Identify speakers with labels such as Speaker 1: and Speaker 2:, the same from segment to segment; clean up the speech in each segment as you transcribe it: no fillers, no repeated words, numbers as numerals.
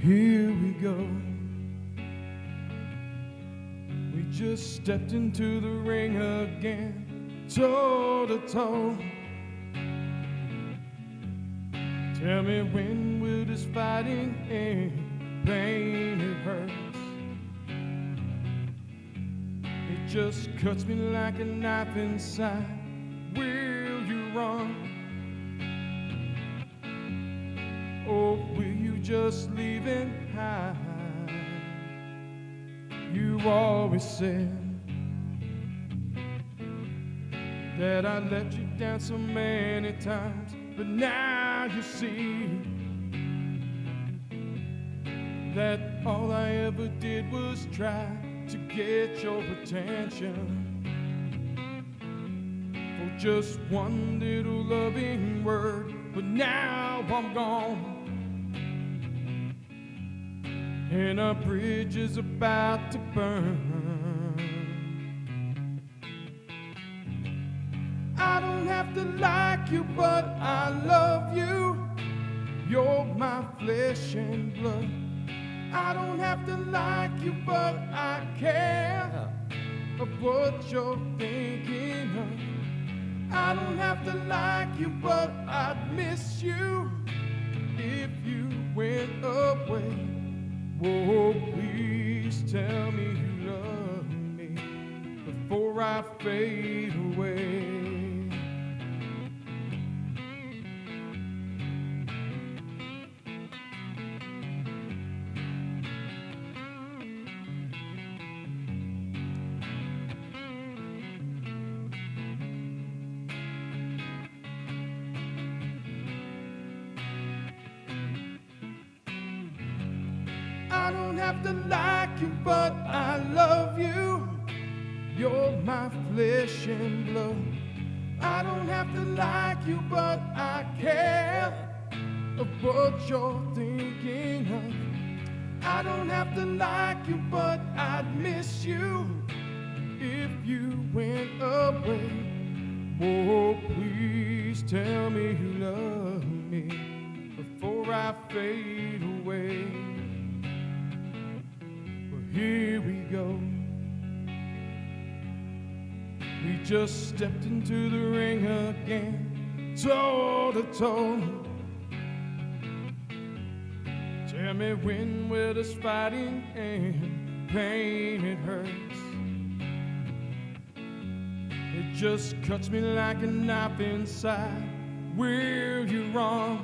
Speaker 1: Here we go. We just stepped into the ring again, toe to toe. Tell me, when will this fighting end? Pain, it hurts. It just cuts me like a knife inside. Will you run? Or will you just leave it high? You always said that I let you down so many times, but now you see that all I ever did was try to get your attention for just one little loving word. But now I'm gone, and our bridge is about to burn. I don't have to like you, but I love you. You're my flesh and blood. I don't have to like you, but I care of what you're thinking of. I don't have to like you, but I'd miss you if you went away. Whoa, please tell me you love me before I fade away. I don't have to like you, but I love you. You're my flesh and blood. I don't have to like you, but I care of what you're thinking of. I don't have to like you, but I'd miss you if you went away. Oh, please tell me you love me before I fade away. Here we go. We just stepped into the ring again, toe to toe. Tell me, when will this fighting end? Pain, it hurts. It just cuts me like a knife inside. Will you run?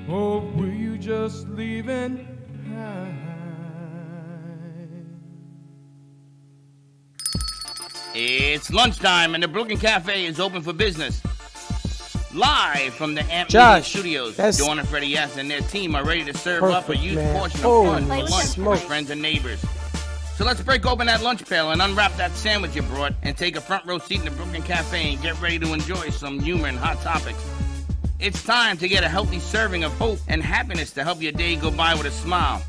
Speaker 1: Or will you just leave it high?
Speaker 2: It's lunchtime and the Brooklyn Cafe is open for business. Live from the Amp Media
Speaker 3: Josh,
Speaker 2: Studios,
Speaker 3: that's
Speaker 2: Dawn and Freddie S. and their team are ready to serve up a
Speaker 3: perfect,
Speaker 2: huge
Speaker 3: man.
Speaker 2: portion of
Speaker 3: Holy
Speaker 2: fun for lunch
Speaker 3: smoke.
Speaker 2: for friends and neighbors. So let's break open that lunch pail and unwrap that sandwich you brought and take a front row seat in the Brooklyn Cafe and get ready to enjoy some humor and hot topics. It's time to get a healthy serving of hope and happiness to help your day go by with a smile.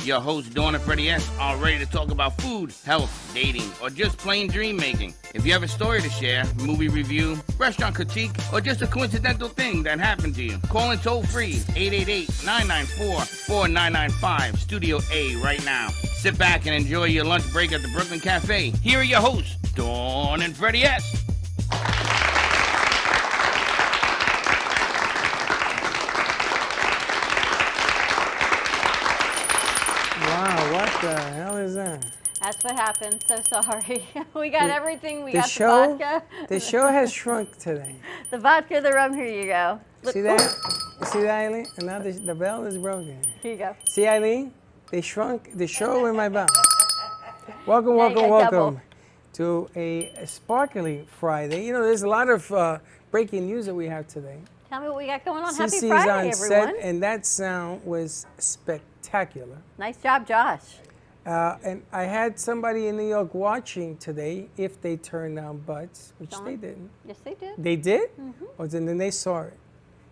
Speaker 2: Your hosts, Dawn and Freddie S., are ready to talk about food, health, dating, or just plain dream making. If you have a story to share, movie review, restaurant critique, or just a coincidental thing that happened to you, call in toll free 888-994-4995, Studio A right now. Sit back and enjoy your lunch break at the Brooklyn Cafe. Here are your hosts, Dawn and Freddie S.
Speaker 3: Wow, what the hell is that?
Speaker 4: That's what happened. So sorry. We got everything. We got the
Speaker 3: show,
Speaker 4: vodka.
Speaker 3: The show has shrunk today.
Speaker 4: The vodka, the rum. Here you go. Look,
Speaker 3: See that? You see that, Eileen? And now the bell is broken.
Speaker 4: Here you go.
Speaker 3: See, Eileen? They shrunk the show in my bell. Welcome,
Speaker 4: Now you
Speaker 3: welcome,
Speaker 4: got
Speaker 3: welcome to a sparkly Friday. You know, there's a lot of breaking news that we have today.
Speaker 4: Tell me what we got going on. Happy
Speaker 3: CC's
Speaker 4: Friday,
Speaker 3: on
Speaker 4: everyone.
Speaker 3: set, and that sound was spectacular.
Speaker 4: Nice job, Josh.
Speaker 3: And I had somebody in New York watching today if they turned down butts, which
Speaker 4: Dawn?
Speaker 3: they didn't.
Speaker 4: Yes, they did.
Speaker 3: They did?
Speaker 4: Mm-hmm.
Speaker 3: Or then they saw it.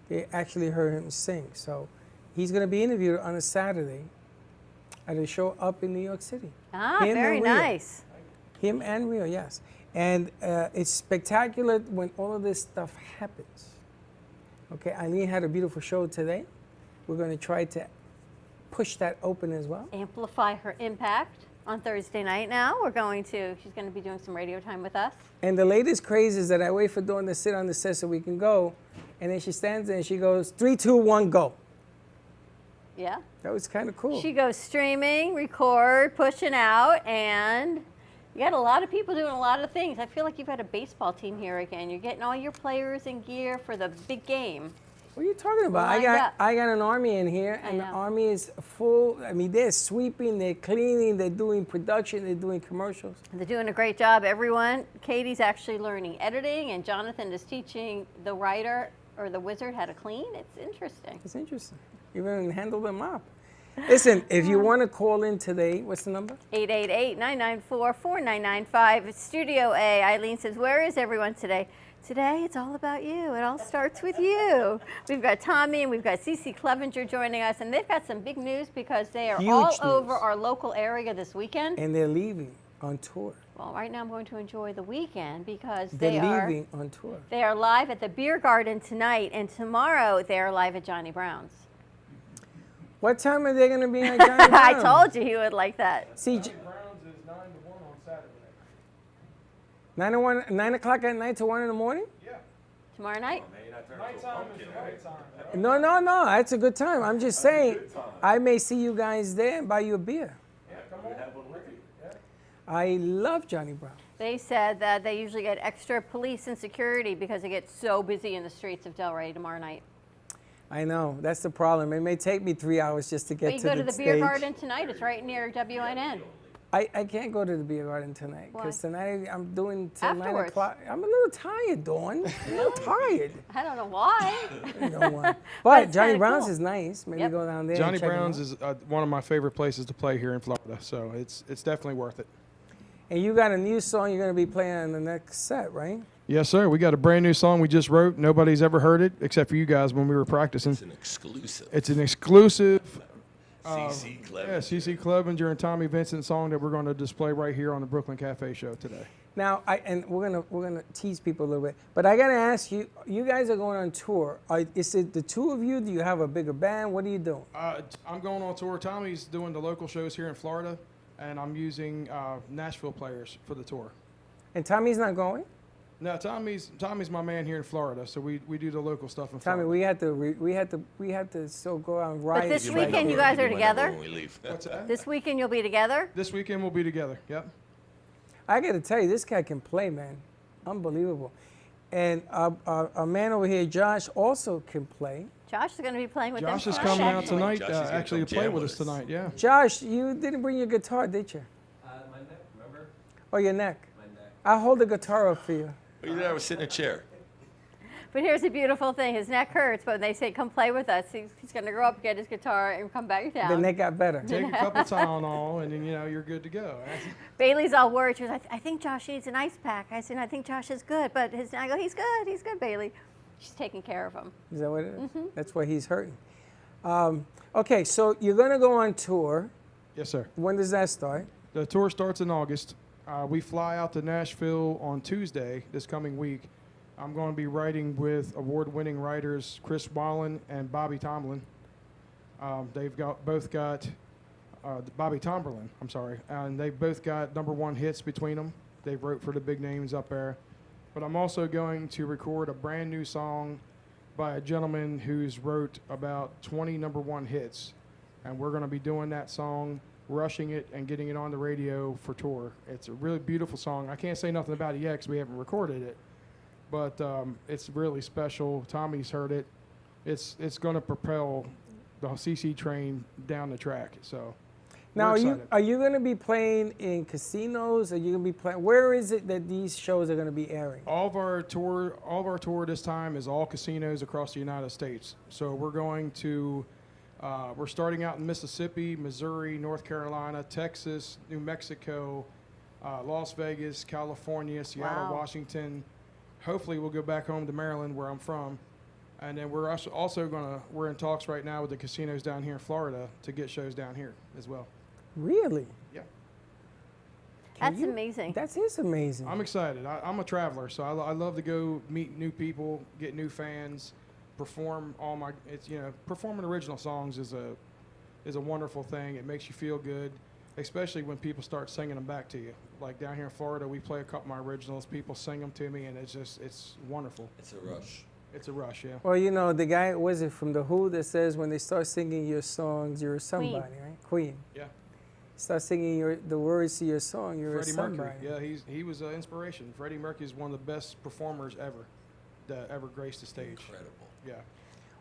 Speaker 3: They actually heard him sing. So he's going to be interviewed on a Saturday at a show up in New York City.
Speaker 4: Ah,
Speaker 3: Him and
Speaker 4: very
Speaker 3: Rio.
Speaker 4: nice.
Speaker 3: Him and Rio, yes. And it's spectacular when all of this stuff happens. Okay, Eileen had a beautiful show today. we're going to try to push that open as well.
Speaker 4: Amplify her impact on Thursday night now. She's going to be doing some radio time with us.
Speaker 3: And the latest craze is that I wait for Dawn to sit on the set so we can go, and then she stands there and she goes, 3, 2, 1, go.
Speaker 4: Yeah.
Speaker 3: That was kind of cool.
Speaker 4: She goes streaming, record, pushing out, and you got a lot of people doing a lot of things. I feel like you've got a baseball team here again. You're getting all your players in gear for the big game.
Speaker 3: What are you talking about?
Speaker 4: Lined up.
Speaker 3: I got an army in here,
Speaker 4: I
Speaker 3: and the
Speaker 4: know.
Speaker 3: army is full. I mean, they're sweeping, they're cleaning, they're doing production, they're doing commercials.
Speaker 4: They're doing a great job, everyone. Katie's actually learning editing, and Jonathan is teaching the writer or the wizard how to clean. It's interesting.
Speaker 3: It's interesting. Even handle them up. Listen, if you want to call in today, what's the number?
Speaker 4: 888-994-4995. It's Studio A. Eileen says, where is everyone today? Today, it's all about you. It all starts with you. We've got Tommy and we've got Cece Clevenger joining us, and they've got some big news because they are
Speaker 3: Huge
Speaker 4: all
Speaker 3: news.
Speaker 4: over our local area this weekend.
Speaker 3: And they're leaving on tour.
Speaker 4: Well, right now I'm going to enjoy the weekend because
Speaker 3: They're leaving on tour.
Speaker 4: they are live at the Beer Garden tonight, and tomorrow they are live at Johnny Brown's.
Speaker 3: What time are they going to be on Johnny Brown?
Speaker 4: I told you he would like that.
Speaker 3: See,
Speaker 1: Browns is 9 to 1 on Saturday.
Speaker 3: 9 o'clock at night to 1 in the morning?
Speaker 4: Tomorrow night?
Speaker 1: Nighttime is the right time.
Speaker 3: No, that's a good time. I'm just saying, I may see you guys there and buy you a beer.
Speaker 1: Yeah, come on.
Speaker 3: I love Johnny Brown.
Speaker 4: They said that they usually get extra police and security because it gets so busy in the streets of Delray tomorrow night.
Speaker 3: I know, that's the problem. It may take me 3 hours just to get
Speaker 4: But you
Speaker 3: to
Speaker 4: go to
Speaker 3: the
Speaker 4: the Beer
Speaker 3: stage.
Speaker 4: Garden tonight. It's right near WNN.
Speaker 3: I can't go to the beer garden tonight
Speaker 4: Why?
Speaker 3: because tonight I'm doing till 9
Speaker 4: Afterwards.
Speaker 3: o'clock. I'm a little tired, Dawn. I'm a little tired.
Speaker 4: I don't know why.
Speaker 3: You know why.
Speaker 4: But
Speaker 3: But
Speaker 4: it's
Speaker 3: Johnny
Speaker 4: kinda
Speaker 3: Brown's
Speaker 4: cool.
Speaker 3: is nice. Maybe
Speaker 4: Yep.
Speaker 3: go down there.
Speaker 1: Johnny
Speaker 3: and check 'em
Speaker 1: Brown's
Speaker 3: out.
Speaker 1: is one of my favorite places to play here in Florida, so it's definitely worth it.
Speaker 3: And you got a new song you're going to be playing on the next set, right?
Speaker 1: Yes, sir. We got a brand new song we just wrote. Nobody's ever heard it except for you guys when we were practicing.
Speaker 5: It's an exclusive.
Speaker 1: It's an exclusive
Speaker 5: CC Clevenger.
Speaker 1: Yeah, CC Clevenger and Tommy Vincent song that we're going to display right here on the Brooklyn Cafe show today.
Speaker 3: Now, we're gonna tease people a little bit, but I gotta ask you. You guys are going on tour. Is it the two of you? Do you have a bigger band? What are you doing?
Speaker 1: I'm going on tour. Tommy's doing the local shows here in Florida, and I'm using Nashville players for the tour.
Speaker 3: And Tommy's not going.
Speaker 1: No, Tommy's my man here in Florida, so we do the local stuff in
Speaker 3: Tommy,
Speaker 1: Florida.
Speaker 3: we had to so go out and ride.
Speaker 4: this
Speaker 5: You
Speaker 4: weekend
Speaker 5: might know
Speaker 4: you
Speaker 5: where
Speaker 4: guys
Speaker 5: to
Speaker 4: are
Speaker 5: be whenever
Speaker 4: together?
Speaker 5: When we leave.
Speaker 1: What's that?
Speaker 4: This weekend you'll be together?
Speaker 1: This weekend we'll be together. Yep.
Speaker 3: I got to tell you, this guy can play, man. Unbelievable. And our man over here, Josh, also can play.
Speaker 4: Josh is going to be playing with
Speaker 1: Josh
Speaker 4: them
Speaker 1: is
Speaker 4: tonight,
Speaker 1: coming out
Speaker 4: actually.
Speaker 1: tonight,
Speaker 5: Josh is gonna
Speaker 1: actually to
Speaker 5: come
Speaker 1: play
Speaker 5: jam
Speaker 1: with
Speaker 5: with
Speaker 1: us
Speaker 5: us.
Speaker 1: tonight. Yeah.
Speaker 3: Josh, you didn't bring your guitar, did you?
Speaker 6: My neck, remember?
Speaker 3: Oh, your neck.
Speaker 6: My neck.
Speaker 3: I'll hold the guitar up for you.
Speaker 5: Well, you did have a sit in a chair.
Speaker 4: But here's the beautiful thing. His neck hurts, but when they say, come play with us, he's going to go up, get his guitar, and come back down.
Speaker 3: The neck got better.
Speaker 1: Take a couple Tylenol, and then you're good to go.
Speaker 4: Bailey's all worried. She was like, I think Josh needs an ice pack. I said, I think Josh is good. But I go, he's good, Bailey. She's taking care of him.
Speaker 3: Is that what it is? That's why he's hurting. Okay, so you're going to go on tour.
Speaker 1: Yes, sir.
Speaker 3: When does that start?
Speaker 1: The tour starts in August. We fly out to Nashville on Tuesday this coming week. I'm going to be writing with award-winning writers Chris Wallen and Bobby Tomlin. They've both got Bobby Tomberlin, I'm sorry, and they've both got #1 hits between them. They wrote for the big names up there. But I'm also going to record a brand new song by a gentleman who's wrote about 20 #1 hits, and we're going to be doing that song, rushing it, and getting it on the radio for tour. It's a really beautiful song. I can't say nothing about it yet because we haven't recorded it, but it's really special. Tommy's heard it. It's going to propel the CC train down the track. So
Speaker 3: Now,
Speaker 1: we're excited.
Speaker 3: are you going to be playing in casinos? Are you going to be playing? Where is it that these shows are going to be airing?
Speaker 1: All of our tour this time is all casinos across the United States. So we're going to, we're starting out in Mississippi, Missouri, North Carolina, Texas, New Mexico, Las Vegas, California, Seattle,
Speaker 4: Wow.
Speaker 1: Washington. Hopefully we'll go back home to Maryland, where I'm from. And then we're also we're in talks right now with the casinos down here in Florida to get shows down here as well.
Speaker 3: Really?
Speaker 1: Yeah.
Speaker 4: That's amazing.
Speaker 3: That is amazing.
Speaker 1: I'm excited. I'm a traveler, so I love to go meet new people, get new fans, perform all my. It's performing original songs is a wonderful thing. It makes you feel good, especially when people start singing them back to you. Like down here in Florida, we play a couple of my originals. People sing them to me, and it's wonderful.
Speaker 5: It's a rush.
Speaker 1: It's a rush, yeah.
Speaker 3: Well, the guy, was it from The Who, that says when they start singing your songs, you're somebody, right? Queen.
Speaker 1: Yeah.
Speaker 3: Start singing the words to your song, you're
Speaker 1: Freddie
Speaker 3: a somebody.
Speaker 1: Mercury. Yeah, he was an inspiration. Freddie Mercury is one of the best performers ever that ever graced the stage.
Speaker 5: Incredible.
Speaker 1: Yeah.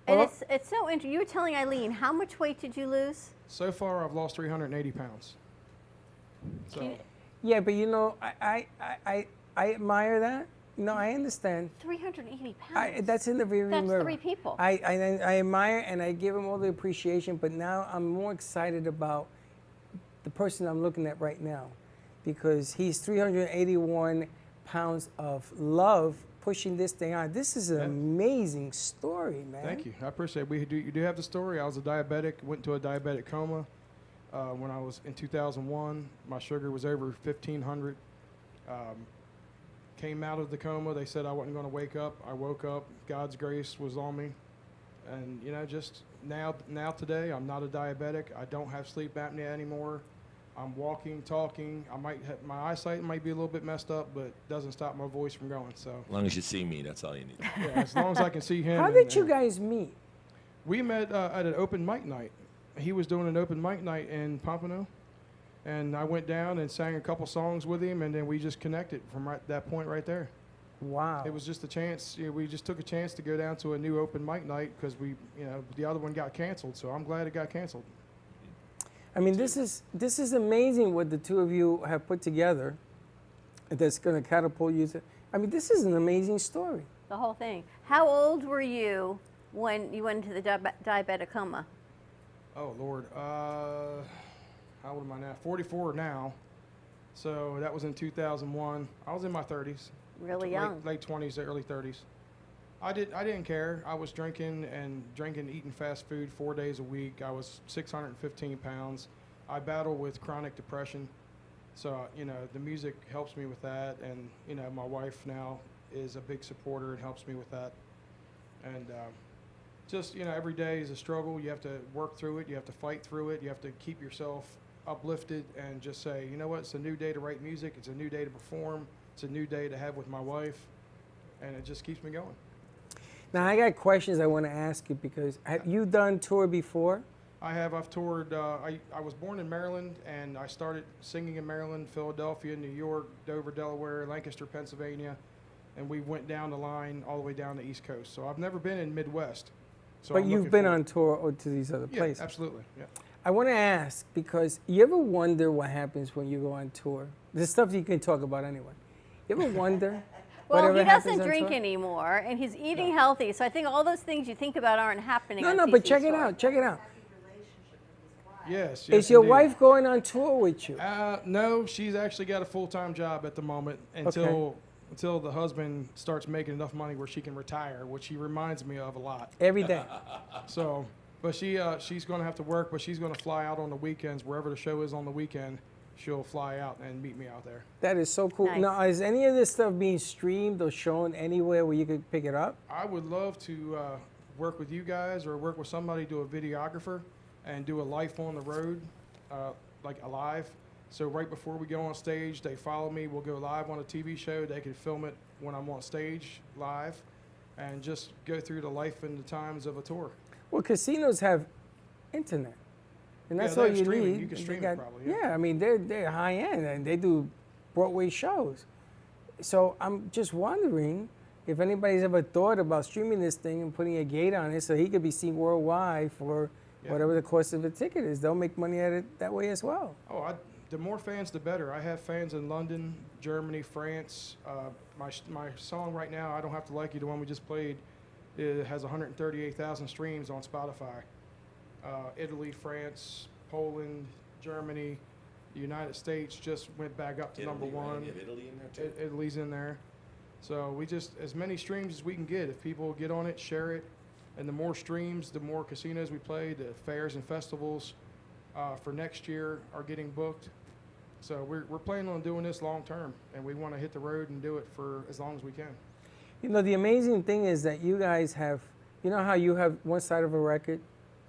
Speaker 4: And
Speaker 3: Well-
Speaker 4: it's so interesting. You were telling Eileen, how much weight did you lose?
Speaker 1: So far, I've lost 380 pounds. So
Speaker 3: Yeah, but I admire that. I understand.
Speaker 4: 380 pounds.
Speaker 3: That's in the rearview
Speaker 4: That's
Speaker 3: mirror.
Speaker 4: 3 people.
Speaker 3: I admire and I give him all the appreciation, but now I'm more excited about the person I'm looking at right now, because he's 381 pounds of love pushing this thing on. This is an amazing story, man.
Speaker 1: thank you. I appreciate it. You do have the story. I was a diabetic, went into a diabetic coma when I was in 2001. My sugar was over 1,500. Came out of the coma. They said I wasn't going to wake up. I woke up. God's grace was on me. And, just now today, I'm not a diabetic. I don't have sleep apnea anymore. I'm walking, talking. My eyesight might be a little bit messed up, but doesn't stop my voice from going. So,
Speaker 5: As long as you see me, that's all you need.
Speaker 1: yeah, as long as I can see him.
Speaker 3: How
Speaker 1: and-
Speaker 3: did you
Speaker 1: and-
Speaker 3: guys meet?
Speaker 1: We met at an open mic night. He was doing an open mic night in Pompano, and I went down and sang a couple songs with him, and then we just connected from that point right there.
Speaker 3: Wow.
Speaker 1: It was just a chance. We just took a chance to go down to a new open mic night because the other one got canceled. So I'm glad it got canceled.
Speaker 3: I mean, this is amazing what the two of you have put together. That's going to catapult you to. I mean, this is an amazing story.
Speaker 4: The whole thing. How old were you when you went into the diabetic coma?
Speaker 1: Oh Lord, how old am I now? 44 now. So that was in 2001. I was in my 30s.
Speaker 4: Really young.
Speaker 1: Late 20s, early 30s. I didn't care. I was drinking, eating fast food 4 days a week. I was 615 pounds. I battle with chronic depression. So, the music helps me with that. And, my wife now is a big supporter and helps me with that. And just, every day is a struggle. You have to work through it. You have to fight through it. You have to keep yourself uplifted and just say, you know what, it's a new day to write music. It's a new day to perform. It's a new day to have with my wife. And it just keeps me going.
Speaker 3: Now, I got questions I want to ask you, because have you done tour before?
Speaker 1: I've toured. I was born in Maryland, and I started singing in Maryland, Philadelphia, New York, Dover, Delaware, Lancaster, Pennsylvania, and we went down the line all the way down the East Coast. So I've never been in Midwest. So
Speaker 3: But
Speaker 1: I'm
Speaker 3: you've
Speaker 1: looking
Speaker 3: been
Speaker 1: forward-
Speaker 3: on tour or to these other
Speaker 1: Yeah,
Speaker 3: places.
Speaker 1: absolutely. Yeah.
Speaker 3: I want to ask, because you ever wonder what happens when you go on tour? There's stuff you can talk about anyway. You ever wonder?
Speaker 4: Well,
Speaker 3: whatever
Speaker 4: he doesn't
Speaker 3: happens on
Speaker 4: drink
Speaker 3: tour?
Speaker 4: anymore, and he's eating healthy. So I think all those things you think about aren't happening.
Speaker 3: No,
Speaker 4: on
Speaker 3: but
Speaker 4: CC's
Speaker 3: check it
Speaker 4: tour.
Speaker 3: out. Check it out.
Speaker 1: Yes.
Speaker 3: Is your
Speaker 1: indeed.
Speaker 3: wife going on tour with you?
Speaker 1: No, she's actually got a full-time job at the moment until the husband starts making enough money where she can retire, which he reminds me of a lot.
Speaker 3: Every day.
Speaker 1: So, but she's going to have to work, but she's going to fly out on the weekends. Wherever the show is on the weekend, she'll fly out and meet me out there.
Speaker 3: That is so cool.
Speaker 4: Nice.
Speaker 3: Now, is any of this stuff being streamed or shown anywhere where you could pick it up?
Speaker 1: I would love to work with you guys or work with somebody, do a videographer, and do a life on the road, like a live. So right before we go on stage, they follow me. We'll go live on a TV show. They can film it when I'm on stage live, and just go through the life and the times of a tour.
Speaker 3: Well, casinos have internet, and
Speaker 1: Yeah,
Speaker 3: that's
Speaker 1: they
Speaker 3: all
Speaker 1: have
Speaker 3: you
Speaker 1: streaming.
Speaker 3: need.
Speaker 1: You can
Speaker 3: They
Speaker 1: stream it probably, yeah.
Speaker 3: I mean, they're high end, and they do Broadway shows. So I'm just wondering if anybody's ever thought about streaming this thing and putting a gate on it so he could be seen worldwide for
Speaker 1: Yeah.
Speaker 3: whatever the cost of the ticket is. They'll make money at it that way as well.
Speaker 1: Oh, the more fans, the better. I have fans in London, Germany, France. My song right now, I Don't Have to Like You, the one we just played, it has 138,000 streams on Spotify. Italy, France, Poland, Germany, the United States just went back up to number one.
Speaker 5: You have Italy in there too.
Speaker 1: Italy's in there. So we just, as many streams as we can get. If people get on it, share it. And the more streams, the more casinos we play, the fairs and festivals for next year are getting booked. So we're planning on doing this long term, and we want to hit the road and do it for as long as we can.
Speaker 3: You know, the amazing thing is that you guys have You know how you have one side of a record?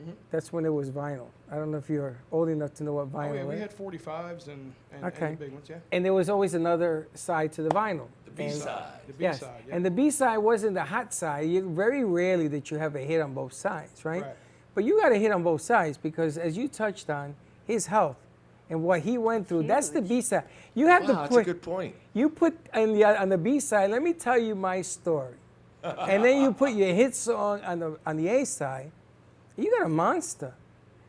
Speaker 5: Mm-hmm.
Speaker 3: That's when it was vinyl. I don't know if you're old enough to know what
Speaker 1: Oh,
Speaker 3: vinyl
Speaker 1: yeah, we
Speaker 3: is.
Speaker 1: had 45s and
Speaker 3: Okay.
Speaker 1: the big ones, yeah.
Speaker 3: And there was always another side to the vinyl.
Speaker 5: The B-side.
Speaker 1: The
Speaker 3: Yes,
Speaker 1: B-side, yeah.
Speaker 3: and the B side wasn't the hot side. Very rarely that you have a hit on both sides, right?
Speaker 1: Right.
Speaker 3: But you got a hit on both sides because, as you touched on, his health and what he went through. That's the
Speaker 4: Huge.
Speaker 3: B side. You have
Speaker 5: Wow,
Speaker 3: to
Speaker 5: that's a
Speaker 3: put.
Speaker 5: good point.
Speaker 3: You put on the B side. Let me tell you my story, and then you put your hit song on the A side. You got a monster,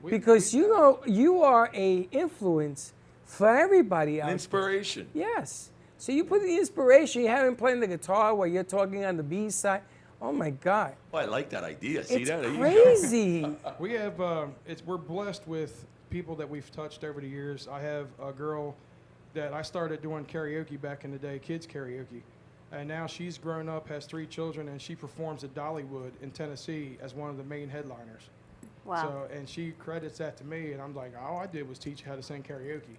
Speaker 3: because you know you are a influence for everybody out
Speaker 5: An
Speaker 3: there.
Speaker 5: inspiration.
Speaker 3: Yes. So you put the inspiration. You have him playing the guitar while you're talking on the B side. Oh my God,
Speaker 5: Oh, I like that idea. See
Speaker 3: it's
Speaker 5: that? There you go.
Speaker 3: crazy.
Speaker 1: We have, we're blessed with people that we've touched over the years. I have a girl that I started doing karaoke back in the day, kids karaoke. And now she's grown up, has 3 children, and she performs at Dollywood in Tennessee as one of the main headliners.
Speaker 4: Wow.
Speaker 1: So, and she credits that to me, and I'm like, all I did was teach her how to sing karaoke.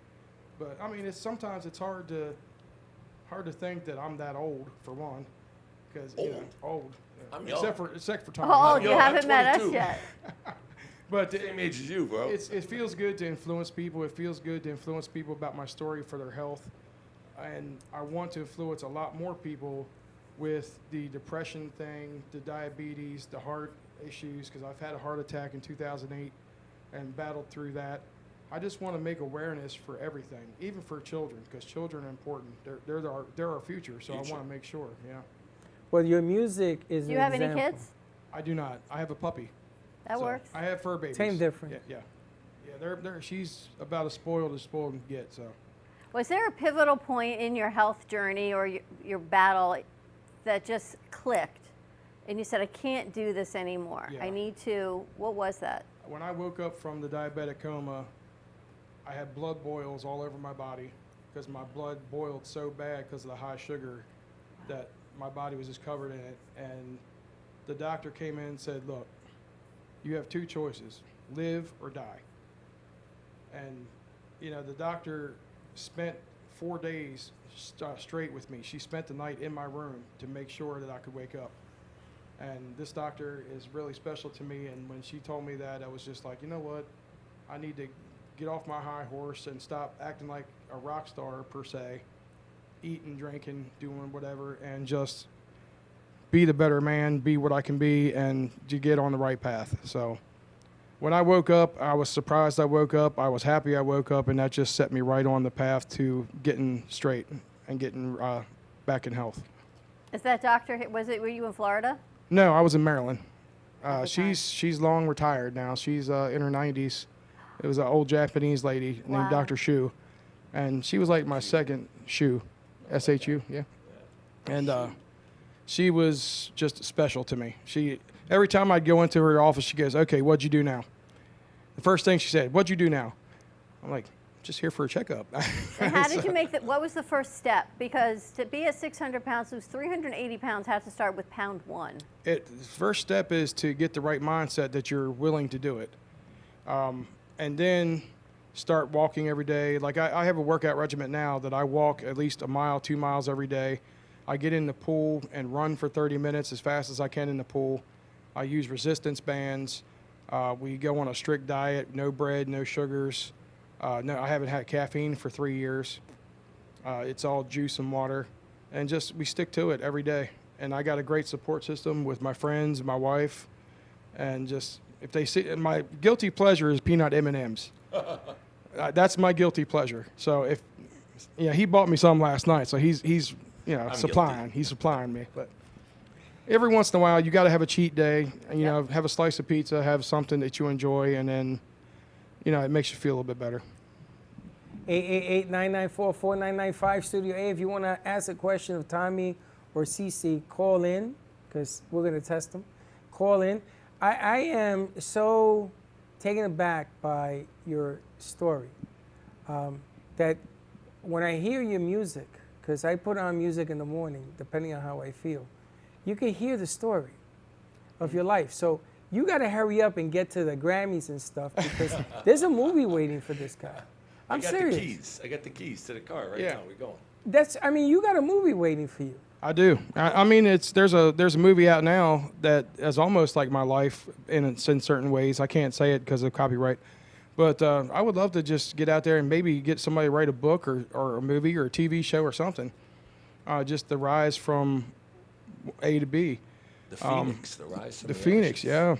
Speaker 1: But I mean, sometimes it's hard to think that I'm that old, for one, because you know, old.
Speaker 5: I'm
Speaker 1: except
Speaker 5: young.
Speaker 1: for Tom.
Speaker 4: Oh,
Speaker 5: yo,
Speaker 4: you
Speaker 5: I'm
Speaker 4: haven't met us
Speaker 5: 22.
Speaker 4: yet.
Speaker 1: But
Speaker 5: Same age as you, bro.
Speaker 1: it feels good to influence people. It feels good to influence people about my story for their health. And I want to influence a lot more people with the depression thing, the diabetes, the heart issues, because I've had a heart attack in 2008 and battled through that. I just want to make awareness for everything, even for children, because children are important. They're our future, so I
Speaker 5: Future.
Speaker 1: want to make sure, yeah.
Speaker 3: Well, your music is
Speaker 4: Do you
Speaker 3: an
Speaker 4: have any
Speaker 3: example.
Speaker 4: kids?
Speaker 1: I do not. I have a puppy.
Speaker 4: That
Speaker 1: So,
Speaker 4: works.
Speaker 1: I have fur babies.
Speaker 3: Same difference.
Speaker 1: Yeah, they're she's about as spoiled can get, so.
Speaker 4: Was there a pivotal point in your health journey or your battle that just clicked and you said, I can't do this anymore?
Speaker 1: Yeah.
Speaker 4: I need to, what was that?
Speaker 1: When I woke up from the diabetic coma, I had blood boils all over my body because my blood boiled so bad because of the high sugar that my body was just covered in it. And the doctor came in and said, look, you have 2 choices, live or die. And, you know, the doctor spent 4 days straight with me. She spent the night in my room to make sure that I could wake up. And this doctor is really special to me. And when she told me that, I was just like, you know what? I need to get off my high horse and stop acting like a rock star, per se, eating, drinking, doing whatever, and just be the better man, be what I can be, and to get on the right path. So when I woke up, I was surprised I woke up. I was happy I woke up, and that just set me right on the path to getting straight and getting back in health.
Speaker 4: Is that doctor, were you in Florida?
Speaker 1: No, I was in Maryland.
Speaker 4: At the time.
Speaker 1: She's long retired now. She's in her 90s. It was an old Japanese lady
Speaker 4: Wow.
Speaker 1: named Dr. Shu, and she was like my second Shu, S-H-U, yeah. And she was just special to me. Every time I'd go into her office, she goes, "Okay, what'd you do now?" The first thing she said, "What'd you do now?" I'm like, "Just here for a checkup."
Speaker 4: And how did you make that? What was the first step? Because to be at 600 pounds, lose 380 pounds, have to start with pound 1.
Speaker 1: The first step is to get the right mindset that you're willing to do it. And then start walking every day. Like I have a workout regimen now that I walk at least 1 mile, 2 miles every day. I get in the pool and run for 30 minutes as fast as I can in the pool. I use resistance bands. We go on a strict diet, no bread, no sugars. No, I haven't had caffeine for 3 years. It's all juice and water. And just we stick to it every day. And I got a great support system with my friends, my wife, and just if they see my guilty pleasure is peanut M&Ms. That's my guilty pleasure. So he bought me some last night, so he's
Speaker 5: I'm
Speaker 1: supplying.
Speaker 5: guilty.
Speaker 1: He's supplying me. But every once in a while, you got to have a cheat day. And, you
Speaker 4: Yep.
Speaker 1: know, have a slice of pizza, have something that you enjoy, and then, you know, it makes you feel a little bit better.
Speaker 3: 888-994-4995, Studio A. If you want to ask a question of Tommy or Cece, call in, because we're going to test them. Call in. I am so taken aback by your story that when I hear your music, because I put on music in the morning, depending on how I feel, you can hear the story of your life. So you got to hurry up and get to the Grammys and stuff, because there's a movie waiting for this guy. I'm
Speaker 5: I got
Speaker 3: serious.
Speaker 5: the keys. I got the keys to the car right
Speaker 1: Yeah.
Speaker 5: now. We're going.
Speaker 3: I mean, you got a movie waiting for you.
Speaker 1: I do. I mean, there's a movie out now that is almost like my life in certain ways. I can't say it because of copyright, but I would love to just get out there and maybe get somebody to write a book or a movie or a TV show or something. Just the rise from A to B.
Speaker 5: The Phoenix, the rise from
Speaker 1: The
Speaker 5: the
Speaker 1: Phoenix,
Speaker 5: ashes.
Speaker 1: yeah.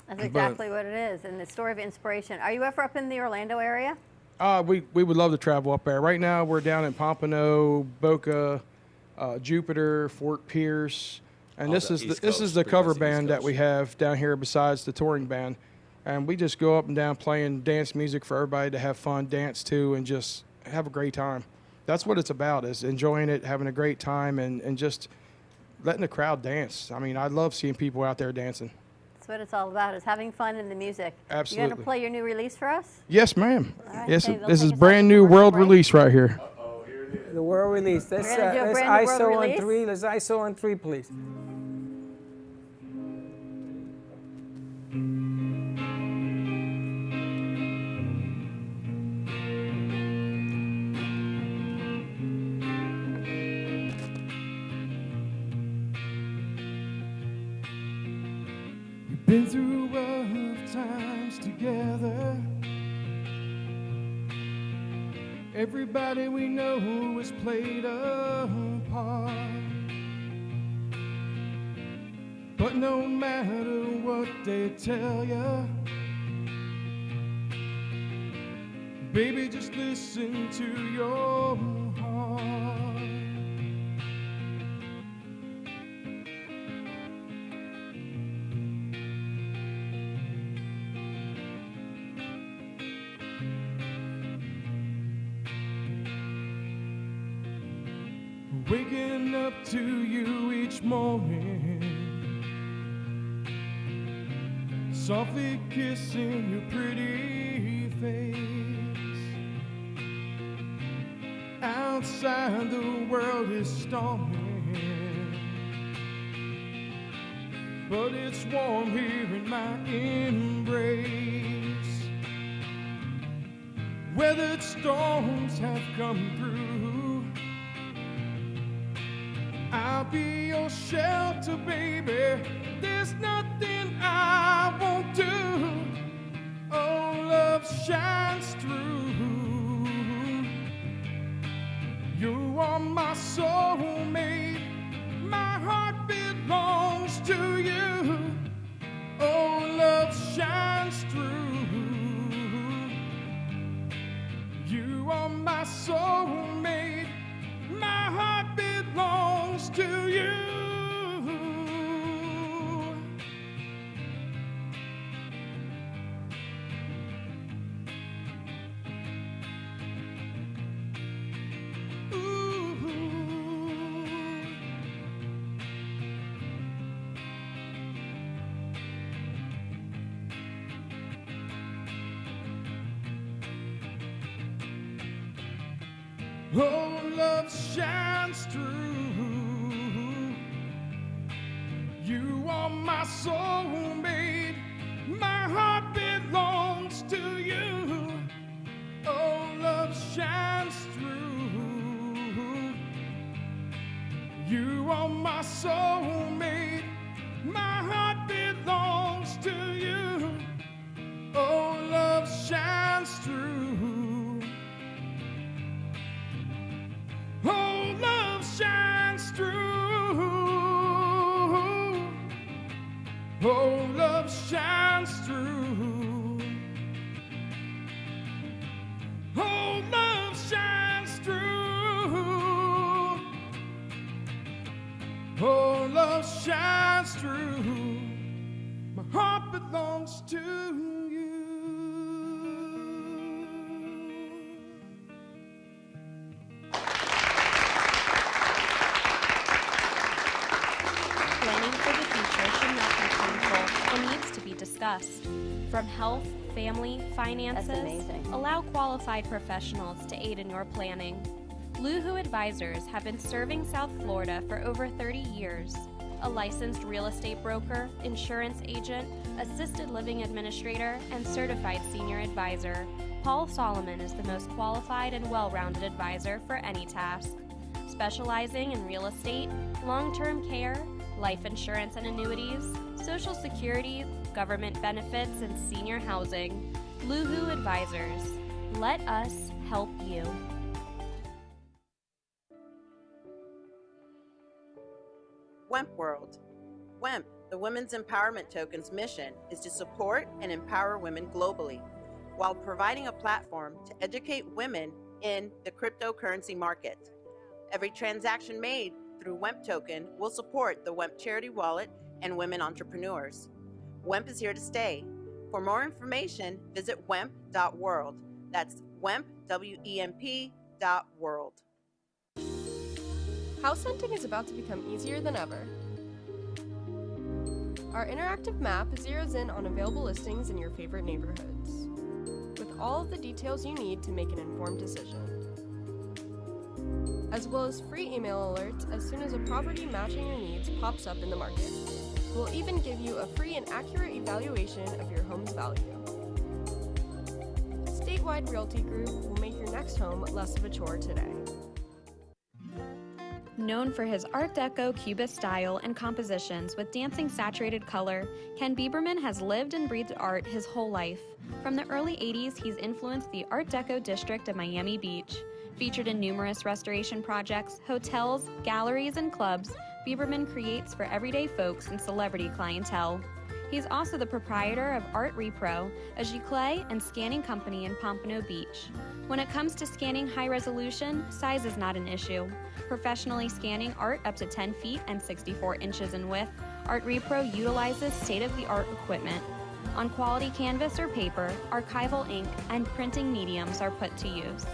Speaker 4: That's exactly what it is, and the story of inspiration. Are you ever up in the Orlando area?
Speaker 1: We would love to travel up there. Right now, we're down in Pompano, Boca, Jupiter, Fort Pierce, and
Speaker 5: Oh,
Speaker 1: this
Speaker 5: the
Speaker 1: is
Speaker 5: East
Speaker 1: this
Speaker 5: Coast,
Speaker 1: is the
Speaker 5: pretty
Speaker 1: cover
Speaker 5: much the East
Speaker 1: band that
Speaker 5: Coast.
Speaker 1: we have down here besides the touring band, and we just go up and down playing dance music for everybody to have fun, dance to, and just have a great time. That's what it's about: is enjoying it, having a great time, and just letting the crowd dance. I mean, I love seeing people out there dancing.
Speaker 4: That's what it's all about, is having fun in the music. You going
Speaker 1: Absolutely.
Speaker 4: to play your new release for us?
Speaker 1: Yes, ma'am.
Speaker 4: right,
Speaker 1: Yes,
Speaker 4: okay, they'll
Speaker 1: this
Speaker 4: take
Speaker 1: is
Speaker 4: us out
Speaker 1: brand
Speaker 4: to
Speaker 1: new
Speaker 4: commercial
Speaker 1: world
Speaker 4: break.
Speaker 1: release right here.
Speaker 3: The world release. Let's,
Speaker 4: We're gonna do a
Speaker 3: let's
Speaker 4: brand new world
Speaker 3: ISO on
Speaker 4: release.
Speaker 3: 3. Let's ISO on 3, please.
Speaker 1: We've been through rough times together. Everybody we know has played a part. But no matter what they tell you, baby, just listen to your heart. Waking up to you each morning, softly kissing your pretty face. Outside the world is storming, but it's warm here in my embrace. Weathered storms have come through, I'll be your shelter, baby. There's nothing I won't do. Oh, love shines through. You are my soulmate. My heart belongs to you. Oh, love shines through. You are my soulmate. My heart belongs to you. Oh, love shines through. You are my soulmate. My heart belongs to you. Oh, love shines through. You are my soulmate. My heart belongs to you. Oh, love shines through. Oh, love shines through. Oh, love shines through. Oh, love shines through. Oh, love shines through. My heart belongs to you.
Speaker 6: Planning for the future should not be painful and needs to be discussed. From health, family, finances,
Speaker 4: amazing.
Speaker 6: allow qualified professionals to aid in your planning. Luhu Advisors have been serving South Florida for over 30 years. A licensed real estate broker, insurance agent, assisted living administrator, and certified senior advisor. Paul Solomon is the most qualified and well-rounded advisor for any task. Specializing in real estate, long-term care, life insurance and annuities, Social Security, government benefits, and senior housing, Luhu Advisors. Let us help you.
Speaker 7: WEMP World. WEMP, the Women's Empowerment Token's mission is to support and empower women globally while providing a platform to educate women in the cryptocurrency market. Every transaction made through WEMP token will support the WEMP charity wallet and women entrepreneurs. WEMP is here to stay. For more information, visit wemp.world. That's WEMP, WEMP.world.
Speaker 8: House hunting is about to become easier than ever. Our interactive map zeroes in on available listings in your favorite neighborhoods, with all of the details you need to make an informed decision, as well as free email alerts as soon as a property matching your needs pops up in the market. We'll even give you a free and accurate evaluation of your home's value. Statewide Realty Group will make your next home less of a chore today.
Speaker 9: Known for his Art Deco Cubist style and compositions with dancing saturated color, Ken Bieberman has lived and breathed art his whole life. From the early 80s, he's influenced the Art Deco district of Miami Beach. Featured in numerous restoration projects, hotels, galleries, and clubs, Bieberman creates for everyday folks and celebrity clientele. He's also the proprietor of Art Repro, a giclée and scanning company in Pompano Beach. When it comes to scanning high resolution, size is not an issue. Professionally scanning art up to 10 feet and 64 inches in width, Art Repro utilizes state-of-the-art equipment. On quality canvas or paper, archival ink and printing mediums are put to use.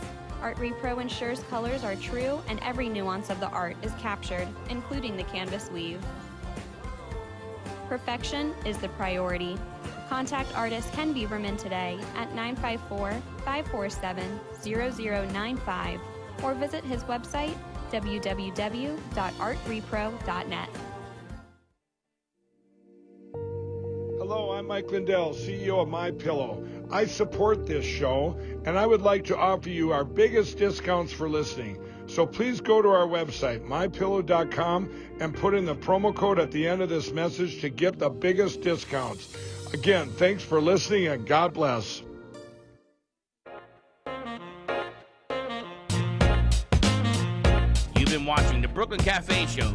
Speaker 9: Art Repro ensures colors are true and every nuance of the art is captured, including the canvas weave. Perfection is the priority. Contact artist Ken Bieberman today at 954-547-0095 or visit his website www.artrepro.net.
Speaker 1: Hello, I'm Mike Lindell, CEO of MyPillow. I support this show, and I would like to offer you our biggest discounts for listening. So please go to our website, mypillow.com, and put in the promo code at the end of this message to get the biggest discounts. Again, thanks for listening, and God bless.
Speaker 2: You've been watching the Brooklyn Cafe Show.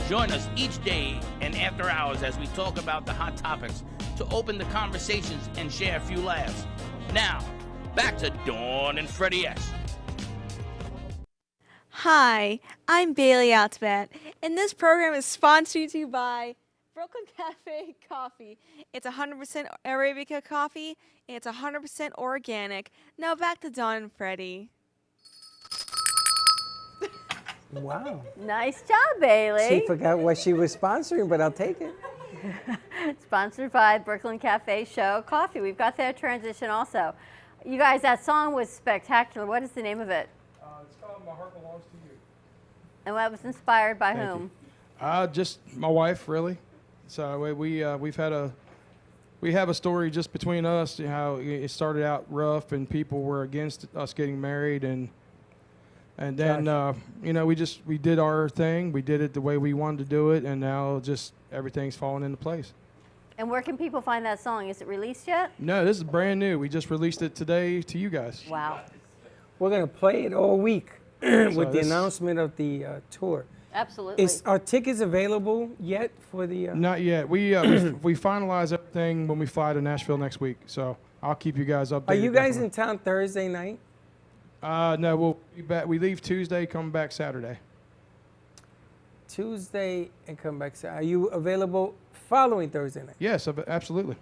Speaker 2: Join us each day and after hours as we talk about the hot topics to open the conversations and share a few laughs. Now, back to Dawn and Freddie S.
Speaker 10: Hi, I'm Bailey Outbat, and this program is sponsored to you by Brooklyn Cafe Coffee. It's 100% Arabica coffee, and it's 100% organic. Now back to Dawn and Freddie.
Speaker 3: Wow.
Speaker 4: Nice job, Bailey.
Speaker 3: She forgot what she was sponsoring, but I'll take it.
Speaker 4: Sponsored by Brooklyn Cafe Show Coffee. We've got that transition also. You guys, that song was spectacular. What is the name of it?
Speaker 1: It's called My Heart Belongs to You.
Speaker 4: And what was inspired by
Speaker 1: Thank
Speaker 4: whom?
Speaker 1: Just my wife, really. So we have a story just between us, how it started out rough and people were against us getting married, and then we did our thing. We did it the way we wanted to do it, and now just everything's falling into place.
Speaker 4: And where can people find that song? Is it released yet?
Speaker 1: No, this is brand new. We just released it today to you guys.
Speaker 4: Wow.
Speaker 3: We're going to play it all week with the announcement of the tour.
Speaker 4: Absolutely.
Speaker 3: Are tickets available yet for the...
Speaker 1: Not yet. We finalize everything when we fly to Nashville next week, so I'll keep you guys updated.
Speaker 3: Are you guys
Speaker 1: definitely
Speaker 3: in town Thursday night?
Speaker 1: No, we'll be back. We leave Tuesday, come back Saturday.
Speaker 3: Tuesday and come back. Are you available following Thursday night?
Speaker 1: Yes, absolutely.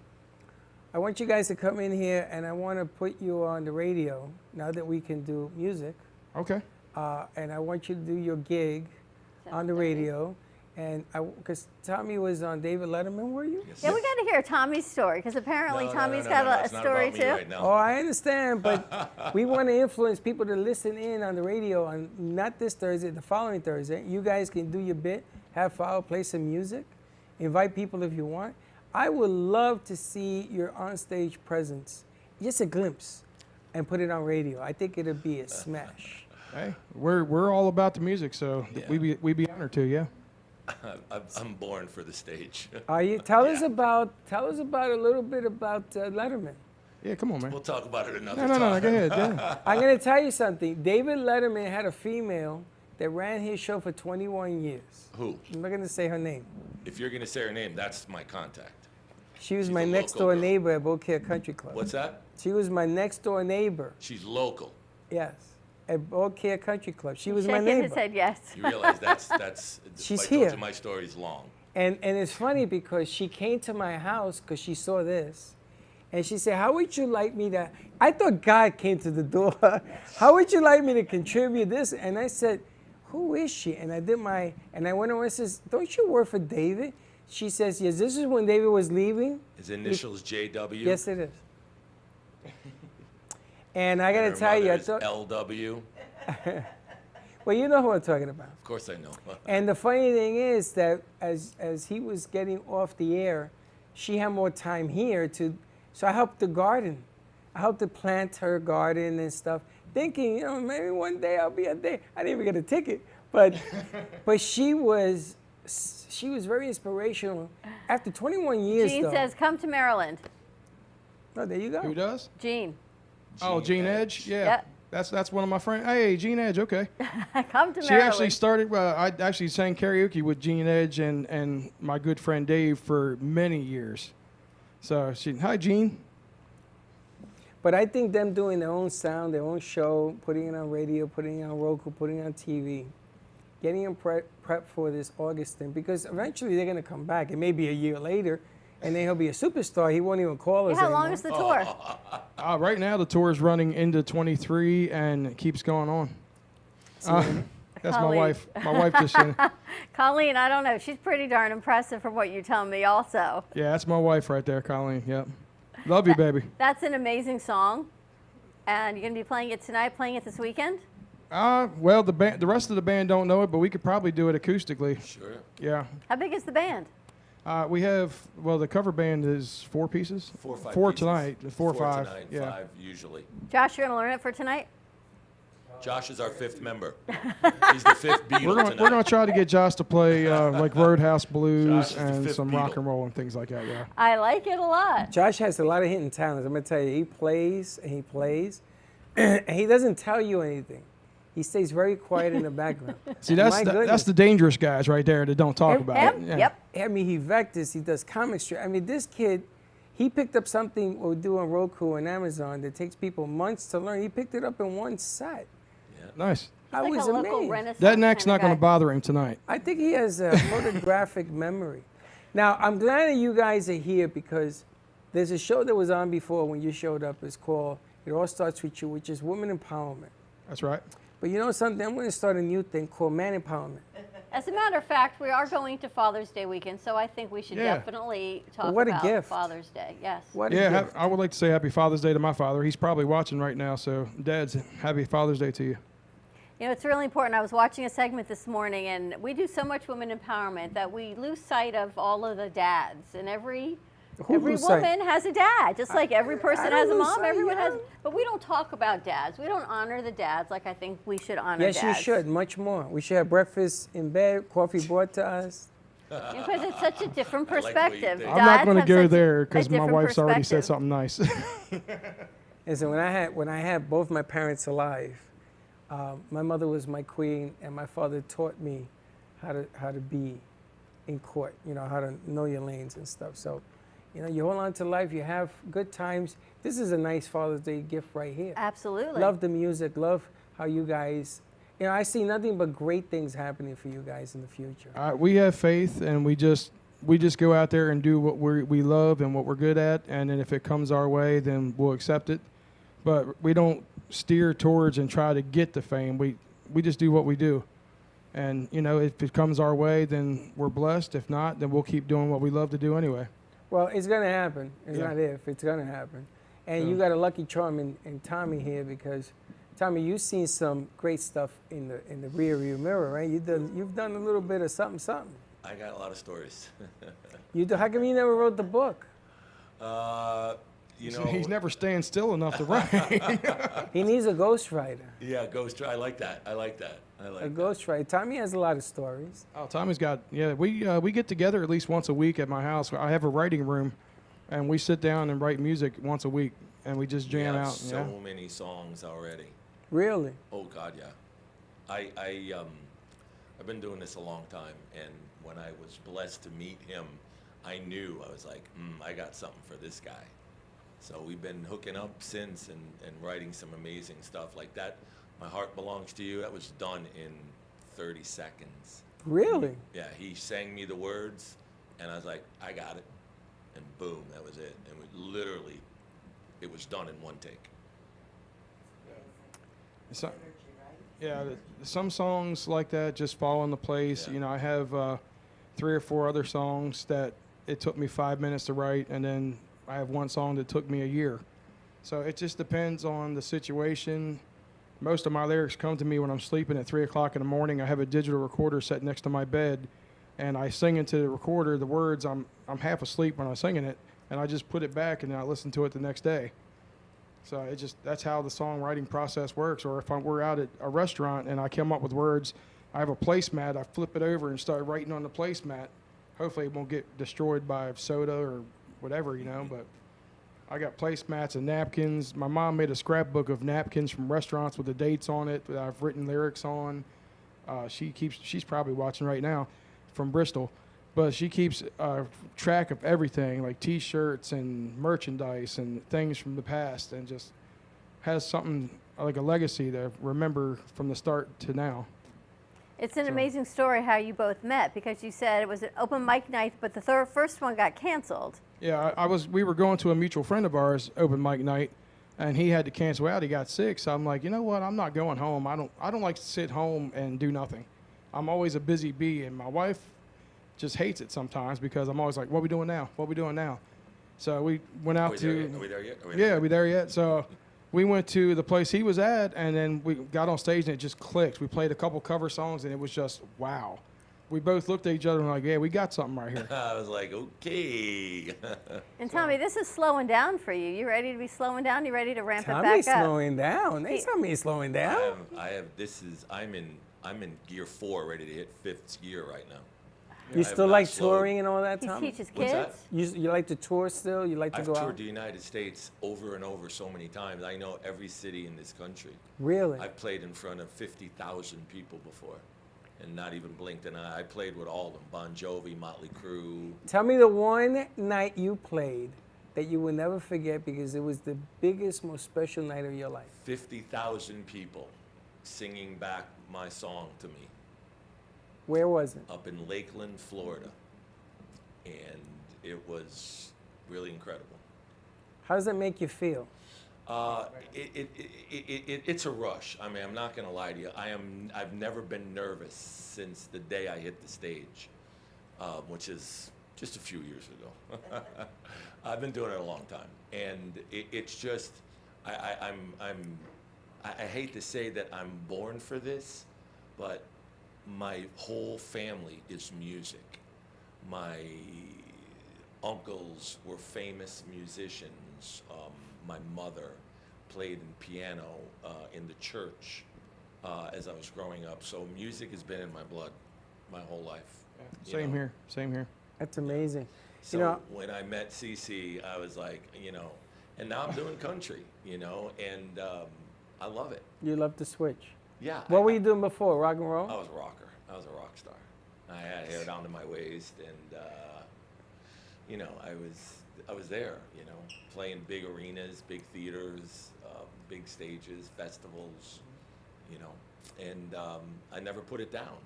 Speaker 3: I want you guys to come in here, and I want to put you on the radio now that we can do music.
Speaker 1: Okay.
Speaker 3: And I want you to do your gig on the radio. And because Tommy was on David Letterman, were you?
Speaker 4: Yeah, we got to hear Tommy's story, because apparently Tommy's got a story too.
Speaker 5: Right now.
Speaker 3: Oh, I understand, but we want to influence people to listen in on the radio on not this Thursday, the following Thursday. You guys can do your bit, have fun, play some music, invite people if you want. I would love to see your onstage presence, just a glimpse. and put it on radio. I think it'll be a smash.
Speaker 1: Hey, we're all about the music, so we'd be honored to, yeah.
Speaker 5: I'm born for the stage.
Speaker 3: Are you? Tell us about a little bit about Letterman.
Speaker 1: Yeah, come on, man.
Speaker 5: We'll talk about it another
Speaker 1: No,
Speaker 5: time.
Speaker 1: go ahead. Yeah.
Speaker 3: I'm going to tell you something. David Letterman had a female that ran his show for 21 years.
Speaker 5: Who?
Speaker 3: I'm not going to say her name.
Speaker 5: If you're going to say her name, that's my contact.
Speaker 3: She was
Speaker 5: She's
Speaker 3: my
Speaker 5: a
Speaker 3: next
Speaker 5: local
Speaker 3: door
Speaker 5: girl.
Speaker 3: neighbor at Beaucaire Country Club.
Speaker 5: What's that?
Speaker 3: She was my next door neighbor.
Speaker 5: She's local.
Speaker 3: Yes, at Beaucaire Country Club. She was my
Speaker 4: Shaking
Speaker 3: neighbor.
Speaker 4: his head yes.
Speaker 5: You realize that's
Speaker 3: She's
Speaker 5: I told
Speaker 3: here.
Speaker 5: you my story's long.
Speaker 3: And it's funny because she came to my house because she saw this. And she said, how would you like me to, I thought God came to the door. How would you like me to contribute this? And I said, who is she? And I went over and says, don't you work for David? She says, yes, this is when David was leaving.
Speaker 5: His initials JW.
Speaker 3: Yes, it is. And I got
Speaker 5: And
Speaker 3: to
Speaker 5: her
Speaker 3: tell you, I
Speaker 5: mother's
Speaker 3: thought,
Speaker 5: LW.
Speaker 3: well, you know who I'm talking about.
Speaker 5: Of course I know.
Speaker 3: And the funny thing is that as he was getting off the air, she had more time here so I helped the garden. I helped to plant her garden and stuff, thinking, maybe one day I'll be there. I didn't even get a ticket, but she was very inspirational. After 21 years,
Speaker 4: Gene
Speaker 3: though.
Speaker 4: says, come to Maryland.
Speaker 3: Oh, there you go.
Speaker 1: Who does?
Speaker 4: Gene.
Speaker 1: Oh, Gene Edge. Yeah.
Speaker 4: Yep.
Speaker 1: That's one of my friends. Hey, Gene Edge. Okay.
Speaker 4: Come to
Speaker 1: She
Speaker 4: Maryland.
Speaker 1: actually started. I actually sang karaoke with Gene Edge and my good friend Dave for many years. So hi Gene.
Speaker 3: But I think them doing their own sound, their own show, putting it on radio, putting it on Roku, putting it on TV, getting them prep for this August thing, because eventually they're going to come back. It may be a year later, and then he'll be a superstar. He won't even call us
Speaker 4: How
Speaker 3: anymore.
Speaker 4: long is the tour?
Speaker 1: Right now the tour is running into 23 and it keeps going on. That's my
Speaker 4: Colleen.
Speaker 1: wife. My wife just said,
Speaker 4: Colleen, I don't know. She's pretty darn impressive from what you're telling me also.
Speaker 1: yeah, that's my wife right there, Colleen. Yep. Love you, baby.
Speaker 4: That's an amazing song. And you're going to be playing it tonight, playing it this weekend?
Speaker 1: Well, the rest of the band don't know it, but we could probably do it acoustically.
Speaker 5: Sure.
Speaker 1: Yeah.
Speaker 4: How big is the band?
Speaker 1: We have, the cover band is 4 pieces.
Speaker 5: 4 or 5
Speaker 1: 4
Speaker 5: pieces.
Speaker 1: tonight. 4 or 5.
Speaker 5: Tonight,
Speaker 1: Yeah.
Speaker 5: 5 usually.
Speaker 4: Josh, you're going to learn it for tonight?
Speaker 5: Josh is our 5th member. He's the 5th Beatle tonight.
Speaker 1: We're gonna try to get Josh to play like Roadhouse Blues
Speaker 5: Josh is the
Speaker 1: and
Speaker 5: 5th
Speaker 1: some
Speaker 5: Beatle.
Speaker 1: rock and roll and things like that. Yeah.
Speaker 4: I like it a lot.
Speaker 3: Josh has a lot of hidden talents. I'm going to tell you, he plays and he plays, and he doesn't tell you anything. He stays very quiet in the background.
Speaker 1: See,
Speaker 3: My
Speaker 1: that's
Speaker 3: goodness.
Speaker 1: the dangerous guys right there that don't talk about it. Yeah.
Speaker 4: Yep.
Speaker 3: I mean, he vectors, he does comic strip. I mean, this kid, he picked up something we'll do on Roku and Amazon that takes people months to learn. He picked it up in one set.
Speaker 1: Nice.
Speaker 3: I
Speaker 4: Like
Speaker 3: was
Speaker 4: a local
Speaker 3: amazed.
Speaker 4: Renaissance
Speaker 1: That neck's
Speaker 4: kind
Speaker 1: not
Speaker 4: of
Speaker 1: going to
Speaker 4: guy.
Speaker 1: bother him tonight.
Speaker 3: I think he has a photographic memory. Now, I'm glad that you guys are here because there's a show that was on before when you showed up. It's called It All Starts With You, which is women empowerment.
Speaker 1: That's right.
Speaker 3: But you know something? I'm going to start a new thing called man empowerment.
Speaker 4: As a matter of fact, we are going to Father's Day weekend, so I think we should
Speaker 1: Yeah.
Speaker 4: definitely talk
Speaker 3: what a
Speaker 4: about
Speaker 3: gift.
Speaker 4: Father's Day. Yes.
Speaker 3: What a
Speaker 1: Yeah,
Speaker 3: gift.
Speaker 1: I would like to say Happy Father's Day to my father. He's probably watching right now, so Dad's Happy Father's Day to you.
Speaker 4: You know, it's really important. I was watching a segment this morning, and we do so much women empowerment that we lose sight of all of the dads. And every
Speaker 3: lose sight?
Speaker 4: woman has a dad, just like every person
Speaker 3: don't
Speaker 4: has a
Speaker 3: lose
Speaker 4: mom.
Speaker 3: sight,
Speaker 4: Everyone has.
Speaker 3: yeah.
Speaker 4: But we don't talk about dads. We don't honor the dads like I think we should honor
Speaker 3: Yes,
Speaker 4: dads.
Speaker 3: you should. Much more. We should have breakfast in bed, coffee brought to us.
Speaker 4: Because it's such a different
Speaker 5: I like the way you
Speaker 4: perspective.
Speaker 5: think.
Speaker 1: I'm not going to
Speaker 4: Dads
Speaker 1: go
Speaker 4: have such
Speaker 1: there
Speaker 4: a
Speaker 1: because my
Speaker 4: different
Speaker 1: wife's already said
Speaker 4: perspective.
Speaker 1: something nice.
Speaker 3: And so when I had both my parents alive, my mother was my queen, and my father taught me how to be in court. You know, how to know your lanes and stuff. So, you know, you hold on to life. You have good times. This is a nice Father's Day gift right here.
Speaker 4: Absolutely.
Speaker 3: Love the music. Love how you guys. You know, I see nothing but great things happening for you guys in the future.
Speaker 1: We have faith, and we just go out there and do what we love and what we're good at, and then if it comes our way, then we'll accept it. But we don't steer towards and try to get the fame. We just do what we do. And, you know, if it comes our way, then we're blessed. If not, then we'll keep doing what we love to do anyway.
Speaker 3: Well, it's going to happen. It's
Speaker 1: Yeah.
Speaker 3: not if. It's going to happen. And
Speaker 1: Yeah.
Speaker 3: you got a lucky charm in Tommy here because, Tommy, you've seen some great stuff in the rearview mirror, right? You've done a little bit of something.
Speaker 5: I got a lot of stories.
Speaker 3: You do. How come you never wrote the book?
Speaker 5: you know.
Speaker 1: He's never staying still enough to write.
Speaker 3: He needs a ghostwriter.
Speaker 5: Yeah, ghost. I like that. I like that. I like
Speaker 3: A
Speaker 5: that.
Speaker 3: ghostwriter. Tommy has a lot of stories.
Speaker 1: Oh, Tommy's got, we get together at least once a week at my house. I have a writing room, and we sit down and write music once a week, and we just
Speaker 5: We
Speaker 1: jam
Speaker 5: have
Speaker 1: out.
Speaker 5: so many songs already.
Speaker 3: Really?
Speaker 5: Oh God, yeah. I've been doing this a long time, and when I was blessed to meet him, I knew, I was like, I got something for this guy. So we've been hooking up since and writing some amazing stuff like that. My Heart Belongs to You, that was done in 30 seconds.
Speaker 3: Really?
Speaker 5: Yeah, he sang me the words, and I was like, I got it. And boom, that was it. And literally, it was done in one take.
Speaker 1: So, some songs like that just fall into place.
Speaker 5: Yeah.
Speaker 1: I have 3 or 4 other songs that it took me 5 minutes to write, and then I have one song that took me a year. So it just depends on the situation. Most of my lyrics come to me when I'm sleeping at 3 o'clock in the morning. I have a digital recorder set next to my bed, and I sing into the recorder the words. I'm half asleep when I'm singing it, and I just put it back, and then I listen to it the next day. So that's how the songwriting process works. Or if we're out at a restaurant and I come up with words, I have a placemat. I flip it over and start writing on the placemat. Hopefully it won't get destroyed by soda or whatever, But I got placemats and napkins. My mom made a scrapbook of napkins from restaurants with the dates on it that I've written lyrics on. She's probably watching right now from Bristol. But she keeps track of everything, like T-shirts and merchandise and things from the past, and just has something like a legacy to remember from the start to now.
Speaker 4: It's an amazing story how you both met, because you said it was an open mic night, but the first one got canceled.
Speaker 1: Yeah, we were going to a mutual friend of ours open mic night, and he had to cancel out. He got sick, so I'm like, you know what? I'm not going home. I don't like to sit home and do nothing. I'm always a busy bee, and my wife just hates it sometimes because I'm always like, what are we doing now? What are we doing now? So we went out
Speaker 5: Are we there yet?
Speaker 1: Are we there yet? So we went to the place he was at, and then we got on stage, and it just clicked. We played a couple cover songs, and it was just, wow. We both looked at each other and like, yeah, we got something right here.
Speaker 5: I was like, okay.
Speaker 4: And Tommy, this is slowing down for you. You ready to be slowing down? You ready to ramp it
Speaker 3: Tommy's
Speaker 4: back up?
Speaker 3: slowing down. They tell me he's slowing down.
Speaker 5: I'm in gear 4, ready to hit 5th gear right now.
Speaker 3: You
Speaker 5: I
Speaker 3: still
Speaker 5: have
Speaker 3: like
Speaker 5: not slowed.
Speaker 3: touring and all that,
Speaker 4: He
Speaker 3: Tommy?
Speaker 4: teaches
Speaker 5: What's
Speaker 4: kids?
Speaker 5: that?
Speaker 3: You like to tour still? You like to
Speaker 5: I've
Speaker 3: go
Speaker 5: toured
Speaker 3: out?
Speaker 5: the United States over and over so many times. I know every city in this country.
Speaker 3: Really?
Speaker 5: I've played in front of 50,000 people before and not even blinked an eye. I played with all of them, Bon Jovi, Motley Crue.
Speaker 3: Tell me the one night you played that you will never forget because it was the biggest, most special night of your life.
Speaker 5: 50,000 people singing back my song to me
Speaker 3: Where was it?
Speaker 5: up in Lakeland, Florida. And it was really incredible.
Speaker 3: How does that make you feel?
Speaker 5: It's a rush. I mean, I'm not gonna lie to you. I've never been nervous since the day I hit the stage, which is just a few years ago. I've been doing it a long time, and it's just I hate to say that I'm born for this, but my whole family is music. My uncles were famous musicians. My mother played in piano in the church as I was growing up. So music has been in my blood my whole life.
Speaker 1: Same here.
Speaker 3: That's amazing.
Speaker 5: So when I met CeCe, I was like, and now I'm doing country, and I love it.
Speaker 3: You love to switch.
Speaker 5: Yeah.
Speaker 3: What were you doing before? Rock and roll?
Speaker 5: I was a rocker. I was a rock star. I had hair down to my waist, and I was there, playing big arenas, big theaters, big stages, festivals, and I never put it down,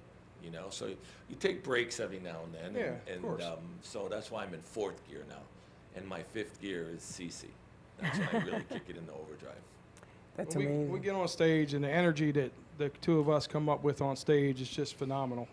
Speaker 5: So you take breaks every now and then,
Speaker 1: of course.
Speaker 5: So that's why I'm in 4th gear now, and my 5th gear is CeCe. That's when I really kick it into overdrive.
Speaker 3: That's
Speaker 1: When
Speaker 3: amazing.
Speaker 1: we get on stage, and the energy that the two of us come up with on stage is just phenomenal.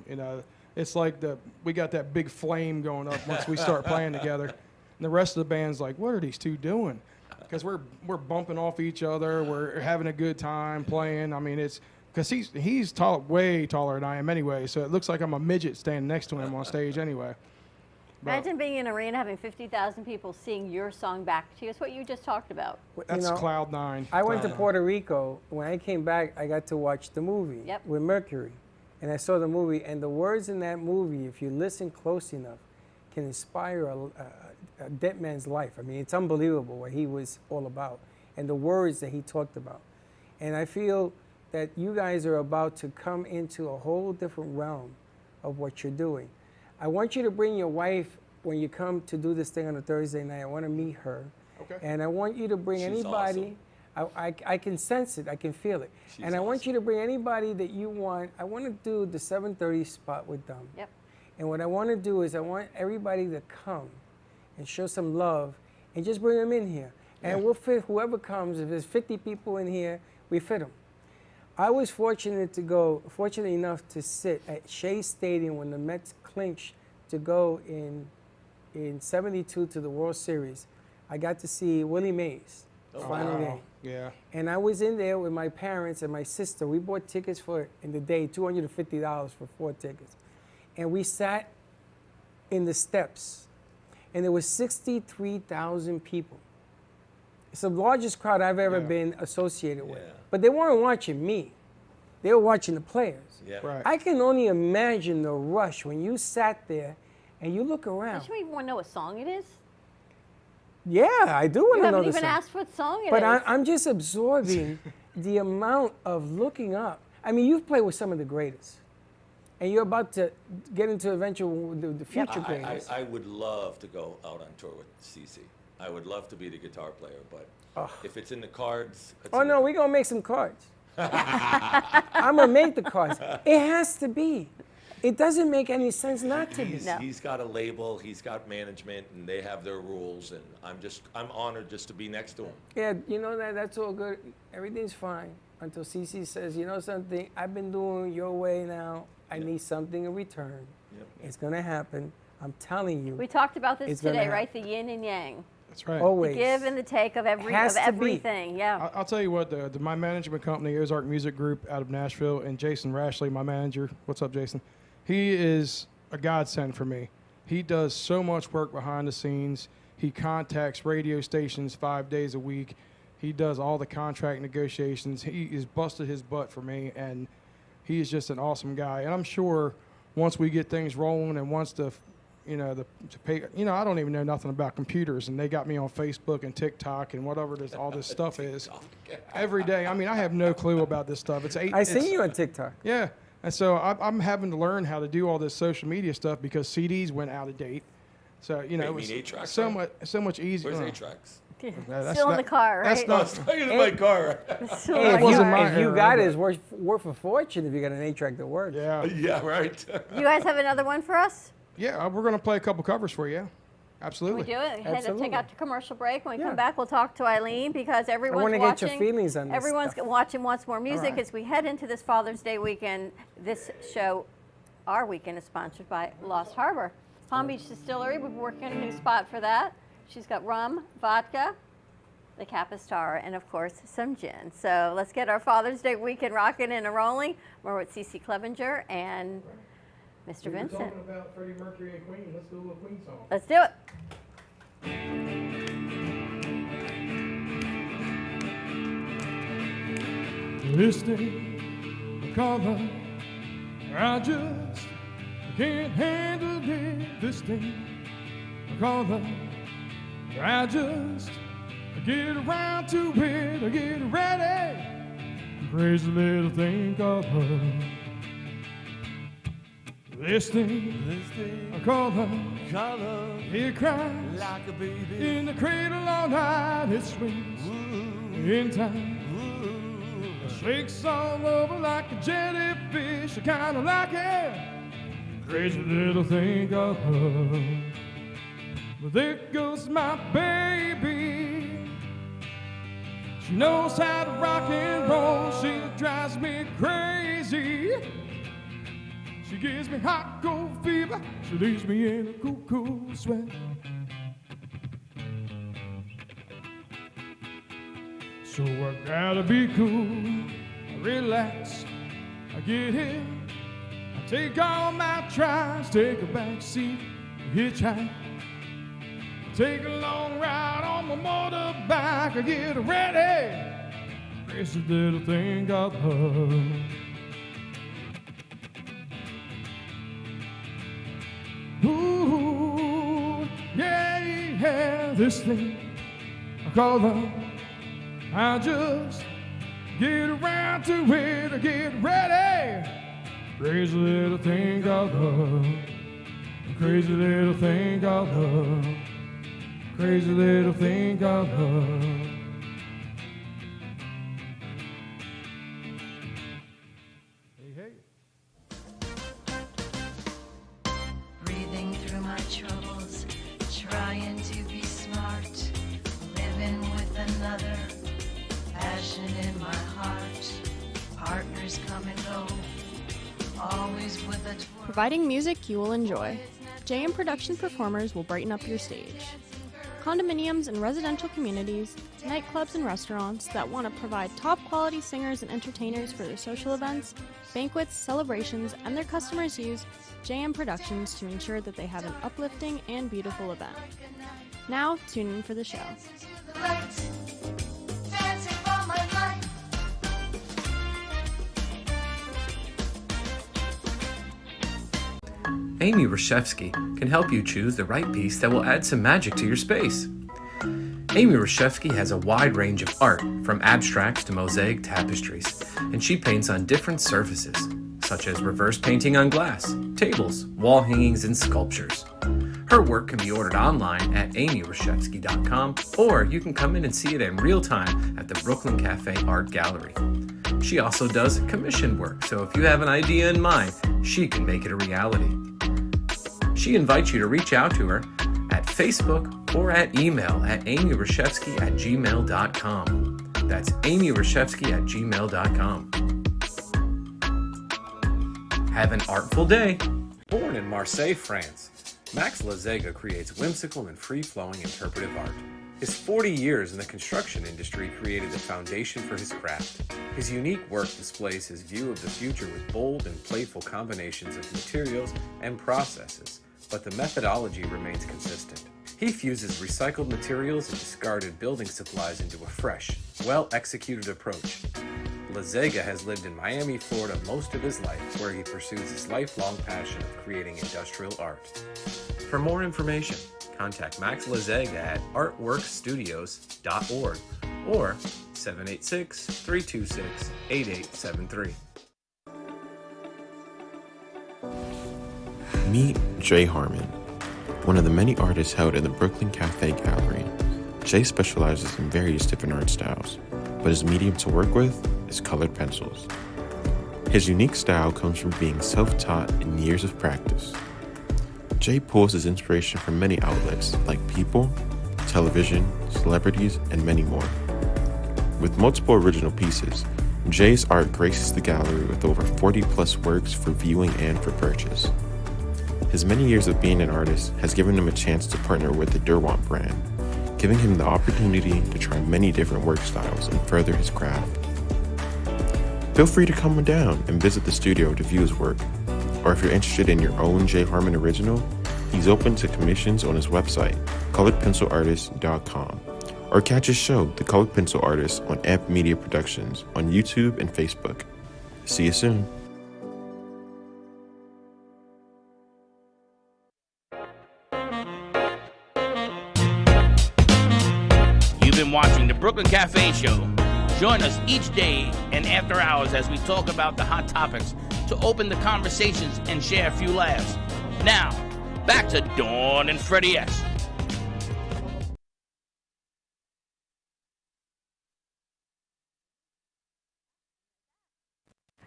Speaker 1: It's like we got that big flame going up once we start playing together. And the rest of the band's like, what are these two doing? Because we're bumping off each other. We're having a good time playing. I mean, it's because he's tall, way taller than I am anyway. So it looks like I'm a midget standing next to him on stage anyway.
Speaker 4: Imagine being in an arena having 50,000 people sing your song back to you. It's what you just talked about.
Speaker 11: That's cloud nine.
Speaker 3: I went to Puerto Rico. When I came back, I got to watch the movie with Mercury. And I saw the movie, and the words in that movie, if you listen close enough, can inspire a dead man's life. I mean, it's unbelievable what he was all about and the words that he talked about. And I feel that you guys are about to come into a whole different realm of what you're doing. I want you to bring your wife when you come to do this thing on a Thursday night. I want to meet her.
Speaker 11: Okay.
Speaker 3: And I want you to bring anybody. Awesome. I can sense it. I can feel it. And I want you to bring anybody that you want. I want to do the 7:30 spot with them.
Speaker 4: Yep.
Speaker 3: And what I want to do is I want everybody to come and show some love and just bring them in here. And we'll fit whoever comes. If there's 50 people in here, we fit them. I was fortunate enough to sit at Shea Stadium when the Mets clinched to go in 72 to the World Series. I got to see Willie Mays, final game.
Speaker 11: Yeah.
Speaker 3: And I was in there with my parents and my sister. We bought tickets in the day, $250 for 4 tickets. And we sat in the steps. And there was 63,000 people. It's the largest crowd I've ever been associated with. But they weren't watching me. They were watching the players.
Speaker 5: Yeah.
Speaker 11: Right.
Speaker 3: I can only imagine the rush when you sat there and you look around.
Speaker 4: Don't you even want to know what song it is?
Speaker 3: Yeah, I do want to know the
Speaker 4: You haven't even
Speaker 3: song.
Speaker 4: asked what song it is.
Speaker 3: But I'm just absorbing the amount of looking up. I mean, you've played with some of the greatest. And you're about to get into the future greatest.
Speaker 5: I would love to go out on tour with CeCe. I would love to be the guitar player, but if it's in the cards...
Speaker 3: Oh, no, we're going to make some cards. I'm going to make the cards. It has to be. It doesn't make any sense not to be.
Speaker 5: He's got a label, he's got management, and they have their rules, and I'm honored just to be next to him.
Speaker 3: Yeah, you know that's all good. Everything's fine until CeCe says, you know something, I've been doing your way now. I need something in return. It's going to happen. I'm telling you.
Speaker 4: We talked about this today,
Speaker 3: happen.
Speaker 4: right? The yin and yang.
Speaker 11: That's right.
Speaker 3: Always.
Speaker 4: The give and the take of everything. Yeah.
Speaker 11: I'll tell you what, my management company, Ozark Music Group out of Nashville, and Jason Rashley, my manager. What's up, Jason? He is a godsend for me. He does so much work behind the scenes. He contacts radio stations 5 days a week. He does all the contract negotiations. He is busted his butt for me, and he is just an awesome guy. And I'm sure once we get things rolling and once I don't even know nothing about computers, and they got me on Facebook and TikTok and whatever all this stuff is every day. I mean, I have no clue about this stuff.
Speaker 3: I see you on TikTok.
Speaker 11: Yeah. And so I'm having to learn how to do all this social media stuff because CDs went out of date. So, it was
Speaker 5: 8-tracks,
Speaker 11: so much easier.
Speaker 5: Where's 8-tracks?
Speaker 4: Still in the car, right?
Speaker 11: That's not.
Speaker 5: Still in my car.
Speaker 3: Hey, if you got it, it's worth a fortune if you got an 8-track that works.
Speaker 11: Yeah.
Speaker 5: Yeah, right.
Speaker 4: You guys have another one for us?
Speaker 11: Yeah, we're going to play a couple covers for you. Absolutely.
Speaker 4: Can we do it? Head to take out to commercial break. When we come
Speaker 3: Yeah.
Speaker 4: back, we'll talk to Eileen because everyone's
Speaker 3: I want to
Speaker 4: watching.
Speaker 3: get your feelings on this
Speaker 4: Everyone's
Speaker 3: stuff.
Speaker 4: watching, wants more music.
Speaker 3: right.
Speaker 4: As we head into this Father's Day weekend, this show, our weekend, is sponsored by Lost Harbor. Palm Beach Distillery, we've been working on a new spot for that. She's got rum, vodka, the Capistar, and of course, some gin. So let's get our Father's Day weekend rocking and rolling. We're with CeCe Clevenger and Mr. Vincent.
Speaker 11: We're talking about Freddie Mercury and Queen. Let's do a little Queen song.
Speaker 4: Let's do it.
Speaker 1: This thing, I call her, I just can't handle it. This thing, I call her, I just get around to it, I get ready. Crazy little thing called her. This thing, I call her, it cries like a baby in the cradle all night. It swings in time. Shakes all over like a jellyfish. I kinda like it. Crazy little thing of her. But there goes my baby. She knows how to rock and roll. She drives me crazy. She gives me hot cold fever. She leaves me in a cool, cool sweat. So I gotta be cool, relax, I get here, I take all my tries, take a back seat, hitchhike, take a long ride on my motorbike. I get ready, crazy little thing called love. Ooh, yeah, this thing I call love. I just get around to it, I get ready. Crazy little thing called love. Crazy little thing called love. Crazy little thing called love. Hey, hey.
Speaker 12: Breathing through my troubles, trying to be smart, living with another, passion in my heart, partners come and go, always with a twirl.
Speaker 8: Providing music you will enjoy. JM Production performers will brighten up your stage. Condominiums and residential communities, nightclubs and restaurants that want to provide top quality singers and entertainers for their social events, banquets, celebrations, and their customers use JM Productions to ensure that they have an uplifting and beautiful event. Now, tune in for the show.
Speaker 12: Dancing for my life.
Speaker 13: Amy Reshevsky can help you choose the right piece that will add some magic to your space. Amy Reshevsky has a wide range of art, from abstracts to mosaic tapestries, and she paints on different surfaces, such as reverse painting on glass, tables, wall hangings, and sculptures. Her work can be ordered online at amyreshevsky.com, or you can come in and see it in real time at the Brooklyn Cafe Art Gallery. She also does commission work, so if you have an idea in mind, she can make it a reality. She invites you to reach out to her at Facebook or at email at amyreshevsky@gmail.com. That's amyreshevsky@gmail.com. Have an artful day. Born in Marseille, France, Max Lazega creates whimsical and free-flowing interpretive art. His 40 years in the construction industry created a foundation for his craft. His unique work displays his view of the future with bold and playful combinations of materials and processes, but the methodology remains consistent. He fuses recycled materials and discarded building supplies into a fresh, well-executed approach. Lazega has lived in Miami, Florida most of his life, where he pursues his lifelong passion of creating industrial art. For more information, contact Max Lazega at artworkstudios.org or 786-326-8873.
Speaker 14: Meet Jay Harmon, one of the many artists held in the Brooklyn Cafe Gallery. Jay specializes in various different art styles, but his medium to work with is colored pencils. His unique style comes from being self-taught and years of practice. Jay pulls his inspiration from many outlets like people, television, celebrities, and many more. With multiple original pieces, Jay's art graces the gallery with over 40 plus works for viewing and for purchase. His many years of being an artist has given him a chance to partner with the Derwent brand, giving him the opportunity to try many different work styles and further his craft. Feel free to come on down and visit the studio to view his work, or if you're interested in your own Jay Harmon original, he's open to commissions on his website, coloredpencilartist.com, or catch his show, The Colored Pencil Artist, on Amp Media Productions on YouTube and Facebook. See you soon.
Speaker 2: You've been watching the Brooklyn Cafe Show. Join us each day and after hours as we talk about the hot topics to open the conversations and share a few laughs. Now, back to Dawn and Freddie S.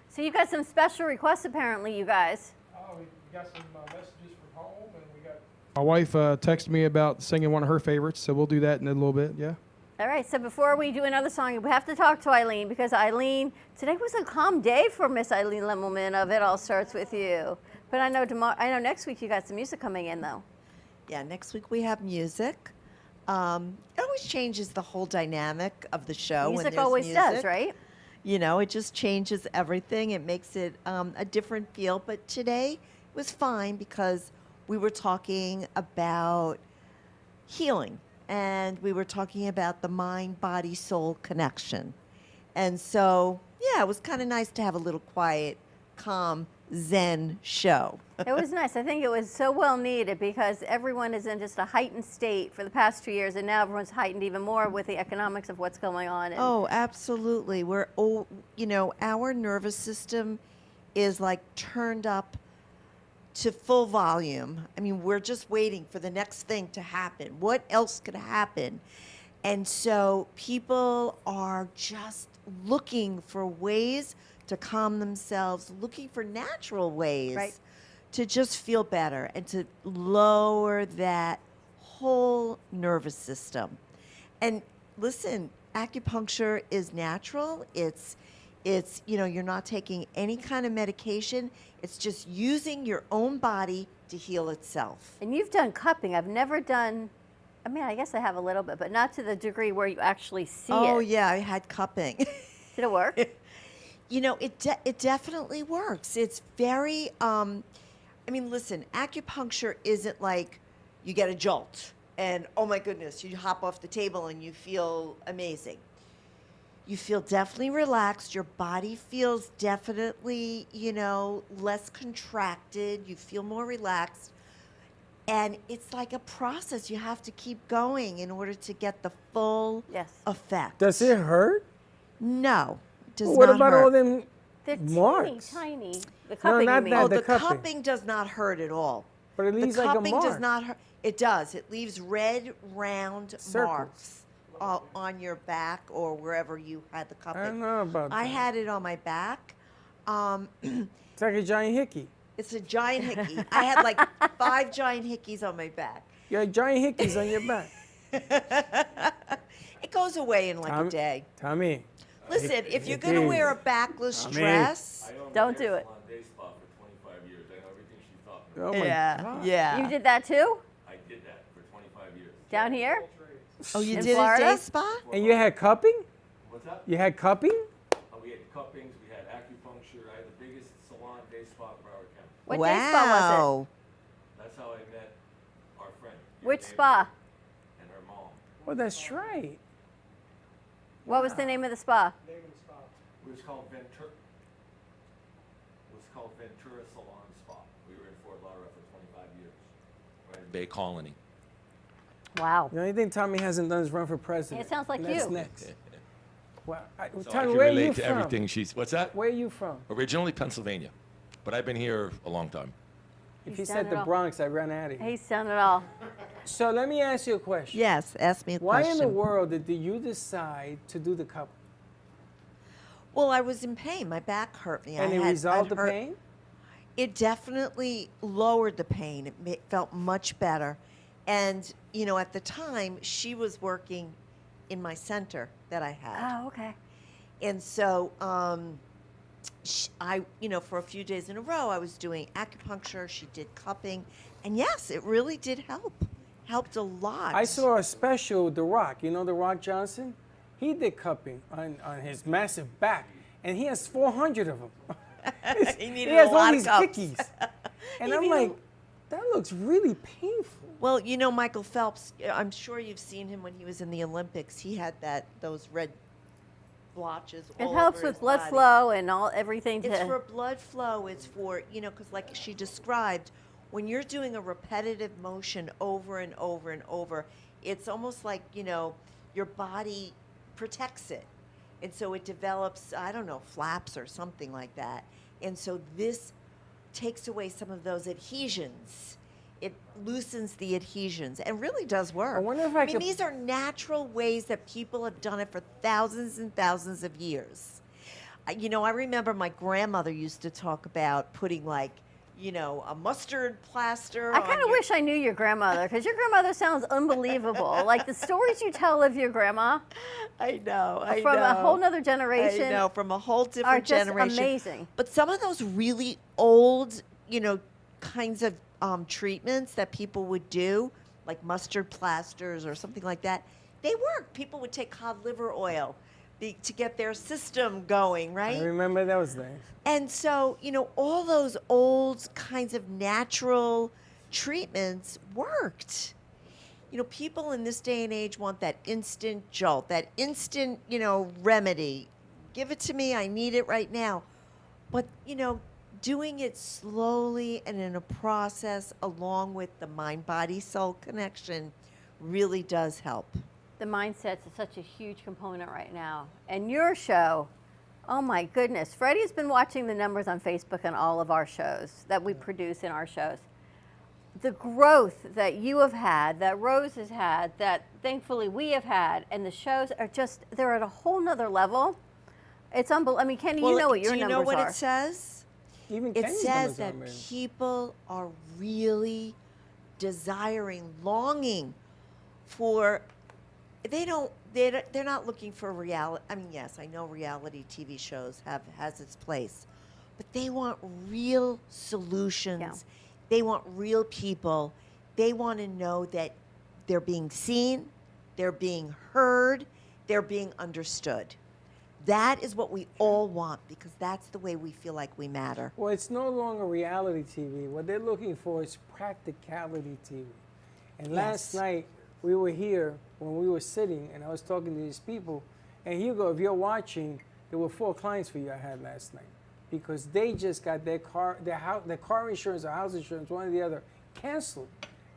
Speaker 4: So you got some special requests apparently, you guys.
Speaker 11: Oh, we got some messages from home, and we got... My wife texted me about singing one of her favorites, so we'll do that in a little bit, yeah?
Speaker 4: All right, so before we do another song, we have to talk to Eileen, because Eileen, today was a calm day for Miss Eileen Lemmelman of It All Starts With You. But I know next week you got some music coming in, though.
Speaker 15: Yeah, next week we have music. It always changes the whole dynamic of the show.
Speaker 4: Music always does, right?
Speaker 15: You know, it just changes everything. It makes it a different feel. But today was fine because we were talking about healing, and we were talking about the mind, body, soul connection. And so, yeah, it was kind of nice to have a little quiet, calm, zen show.
Speaker 4: It was nice. I think it was so well needed because everyone is in just a heightened state for the past 2 years, and now everyone's heightened even more with the economics of what's going on. And
Speaker 15: Oh, absolutely. Our nervous system is like turned up to full volume. I mean, we're just waiting for the next thing to happen. What else could happen? And so people are just looking for ways to calm themselves, looking for natural ways
Speaker 4: Right.
Speaker 15: to just feel better and to lower that whole nervous system. And listen, acupuncture is natural. It's you're not taking any kind of medication. It's just using your own body to heal itself.
Speaker 4: And you've done cupping. I've never done, I mean, I guess I have a little bit, but not to the degree where you actually see
Speaker 15: Oh
Speaker 4: it.
Speaker 15: yeah, I had cupping.
Speaker 4: Did it work?
Speaker 15: It definitely works. It's very, listen, acupuncture isn't like you get a jolt and, oh my goodness, you hop off the table and you feel amazing. You feel definitely relaxed. Your body feels definitely, less contracted. You feel more relaxed. And it's like a process. You have to keep going in order to get the full effect.
Speaker 3: Does it hurt?
Speaker 15: No, it does
Speaker 3: What
Speaker 15: not
Speaker 3: about
Speaker 15: hurt.
Speaker 3: all them
Speaker 4: They're
Speaker 3: marks?
Speaker 4: tiny. The cupping,
Speaker 3: not
Speaker 4: you mean?
Speaker 3: that,
Speaker 15: Oh,
Speaker 3: the
Speaker 15: the
Speaker 3: cupping.
Speaker 15: cupping does not hurt at all.
Speaker 3: But it leaves
Speaker 15: the
Speaker 3: like a
Speaker 15: cupping does
Speaker 3: mark.
Speaker 15: not hurt. It does. It leaves red, round
Speaker 3: Circles.
Speaker 15: marks on your back or wherever you had the cupping.
Speaker 3: I don't know about
Speaker 15: I
Speaker 3: that.
Speaker 15: had it on my back.
Speaker 3: It's like a giant hickey.
Speaker 15: It's a giant hickey. I had like 5 giant hickeys on my back.
Speaker 3: You had giant hickeys on your back.
Speaker 15: It goes away in like a day.
Speaker 3: Tommy.
Speaker 15: Listen, if you're going to wear a backless dress,
Speaker 4: Don't do it.
Speaker 5: Day spa for 25 years. I know everything she's talking
Speaker 3: Oh
Speaker 5: about.
Speaker 3: my
Speaker 15: yeah,
Speaker 3: God.
Speaker 15: yeah.
Speaker 4: You did that too?
Speaker 5: I did that for 25 years.
Speaker 4: Down here?
Speaker 15: Oh, you
Speaker 4: In
Speaker 15: did
Speaker 4: Florida?
Speaker 15: a day spa?
Speaker 3: And you had cupping?
Speaker 5: What's that?
Speaker 3: You had cupping?
Speaker 5: We had cuppings, we had acupuncture. I had the biggest salon day spa in Broward County.
Speaker 4: What day spa was
Speaker 15: Wow.
Speaker 5: That's how I met our friend.
Speaker 4: it?
Speaker 5: your
Speaker 4: Which
Speaker 5: neighbor,
Speaker 4: spa?
Speaker 5: And her mom.
Speaker 3: Well, that's right.
Speaker 4: What was the name of the spa?
Speaker 5: It was called Ventura. Ventura Salon Spa. We were in Fort Lauderdale for 25 years. Right in Bay Colony.
Speaker 4: Wow.
Speaker 3: The only thing Tommy hasn't done is run for president.
Speaker 4: It sounds like
Speaker 3: And that's
Speaker 4: you.
Speaker 3: next. Well,
Speaker 5: So I
Speaker 3: Tommy,
Speaker 5: can
Speaker 3: where are
Speaker 5: relate
Speaker 3: you
Speaker 5: to
Speaker 3: from?
Speaker 5: everything she's. What's that?
Speaker 3: Where are you from?
Speaker 5: Originally Pennsylvania, but I've been here a long time.
Speaker 3: If he
Speaker 4: He's
Speaker 3: said
Speaker 4: done it
Speaker 3: the
Speaker 4: all.
Speaker 3: Bronx, I run out of here.
Speaker 4: He's done it all.
Speaker 3: So let me ask you a question.
Speaker 15: Yes, ask me a
Speaker 3: Why
Speaker 15: question.
Speaker 3: in the world did you decide to do the cup?
Speaker 15: Well, I was in pain. My back hurt me.
Speaker 3: And it resolved the
Speaker 15: hurt-
Speaker 3: pain?
Speaker 15: It definitely lowered the pain. It felt much better. And, at the time, she was working in my center that I had.
Speaker 4: Oh, okay.
Speaker 15: And so I, for a few days in a row, I was doing acupuncture. She did cupping. And yes, it really did help. Helped a lot.
Speaker 3: I saw a special with The Rock. You know The Rock Johnson? He did cupping on his massive back, and he has 400 of them.
Speaker 15: He
Speaker 3: He
Speaker 15: needed
Speaker 3: has
Speaker 15: a
Speaker 3: all
Speaker 15: lot
Speaker 3: these
Speaker 15: of cups.
Speaker 3: hickeys. And
Speaker 15: He
Speaker 3: I'm
Speaker 15: needed a-
Speaker 3: like, that looks really painful.
Speaker 15: Well, Michael Phelps, I'm sure you've seen him when he was in the Olympics. He had those red blotches
Speaker 4: It
Speaker 15: all
Speaker 4: helps
Speaker 15: over
Speaker 4: with
Speaker 15: his
Speaker 4: blood
Speaker 15: body.
Speaker 4: flow and everything
Speaker 15: It's
Speaker 4: to.
Speaker 15: for blood flow. It's for, because like she described, when you're doing a repetitive motion over and over and over, it's almost like, your body protects it. And so it develops, I don't know, flaps or something like that. And so this takes away some of those adhesions. It loosens the adhesions and really does work.
Speaker 3: I wonder if I
Speaker 15: mean,
Speaker 3: could-
Speaker 15: these are natural ways that people have done it for thousands and thousands of years. I remember my grandmother used to talk about putting a mustard plaster.
Speaker 4: I kind of wish I knew your grandmother because your grandmother sounds unbelievable. Like the stories you tell of your grandma.
Speaker 15: I know.
Speaker 4: From a whole nother generation.
Speaker 15: I know, from a whole
Speaker 4: are
Speaker 15: different
Speaker 4: just
Speaker 15: generation.
Speaker 4: amazing.
Speaker 15: But some of those really old, kinds of treatments that people would do, like mustard plasters or something like that, they work. People would take cod liver oil to get their system going, right?
Speaker 3: I remember those days.
Speaker 15: And so, all those old kinds of natural, treatments worked. You know, people in this day and age want that instant jolt, that instant, you know, remedy. Give it to me, I need it right now. But, you know, doing it slowly and in a process along with the mind-body-soul connection really does help.
Speaker 4: The mindset's such a huge component right now. And your show, oh my goodness. Freddie's been watching the numbers on Facebook and all of our shows that we produce in our shows. The growth that you have had, that Rose has had, that thankfully we have had, and the shows are just, they're at a whole nother level. It's unbelievable. I mean, Kenny, you know what your numbers are.
Speaker 15: Do you know what it says?
Speaker 3: Even
Speaker 15: It
Speaker 3: Kenny's
Speaker 15: says
Speaker 3: numbers are
Speaker 15: that
Speaker 3: amazing.
Speaker 15: people are really desiring, longing for, they're not looking for reality. I mean, yes, I know reality TV shows has its place, but they want real solutions.
Speaker 4: Yeah.
Speaker 15: They want real people. They want to know that they're being seen, they're being heard, they're being understood. That is what we all want, because that's the way we feel like we matter.
Speaker 3: Well, it's no longer reality TV. What they're looking for is practicality TV. And last night, we were here when we were sitting, and I was talking to these people. And Hugo, if you're watching, there were 4 clients for you I had last night, because they just got their car insurance or house insurance, one or the other, canceled.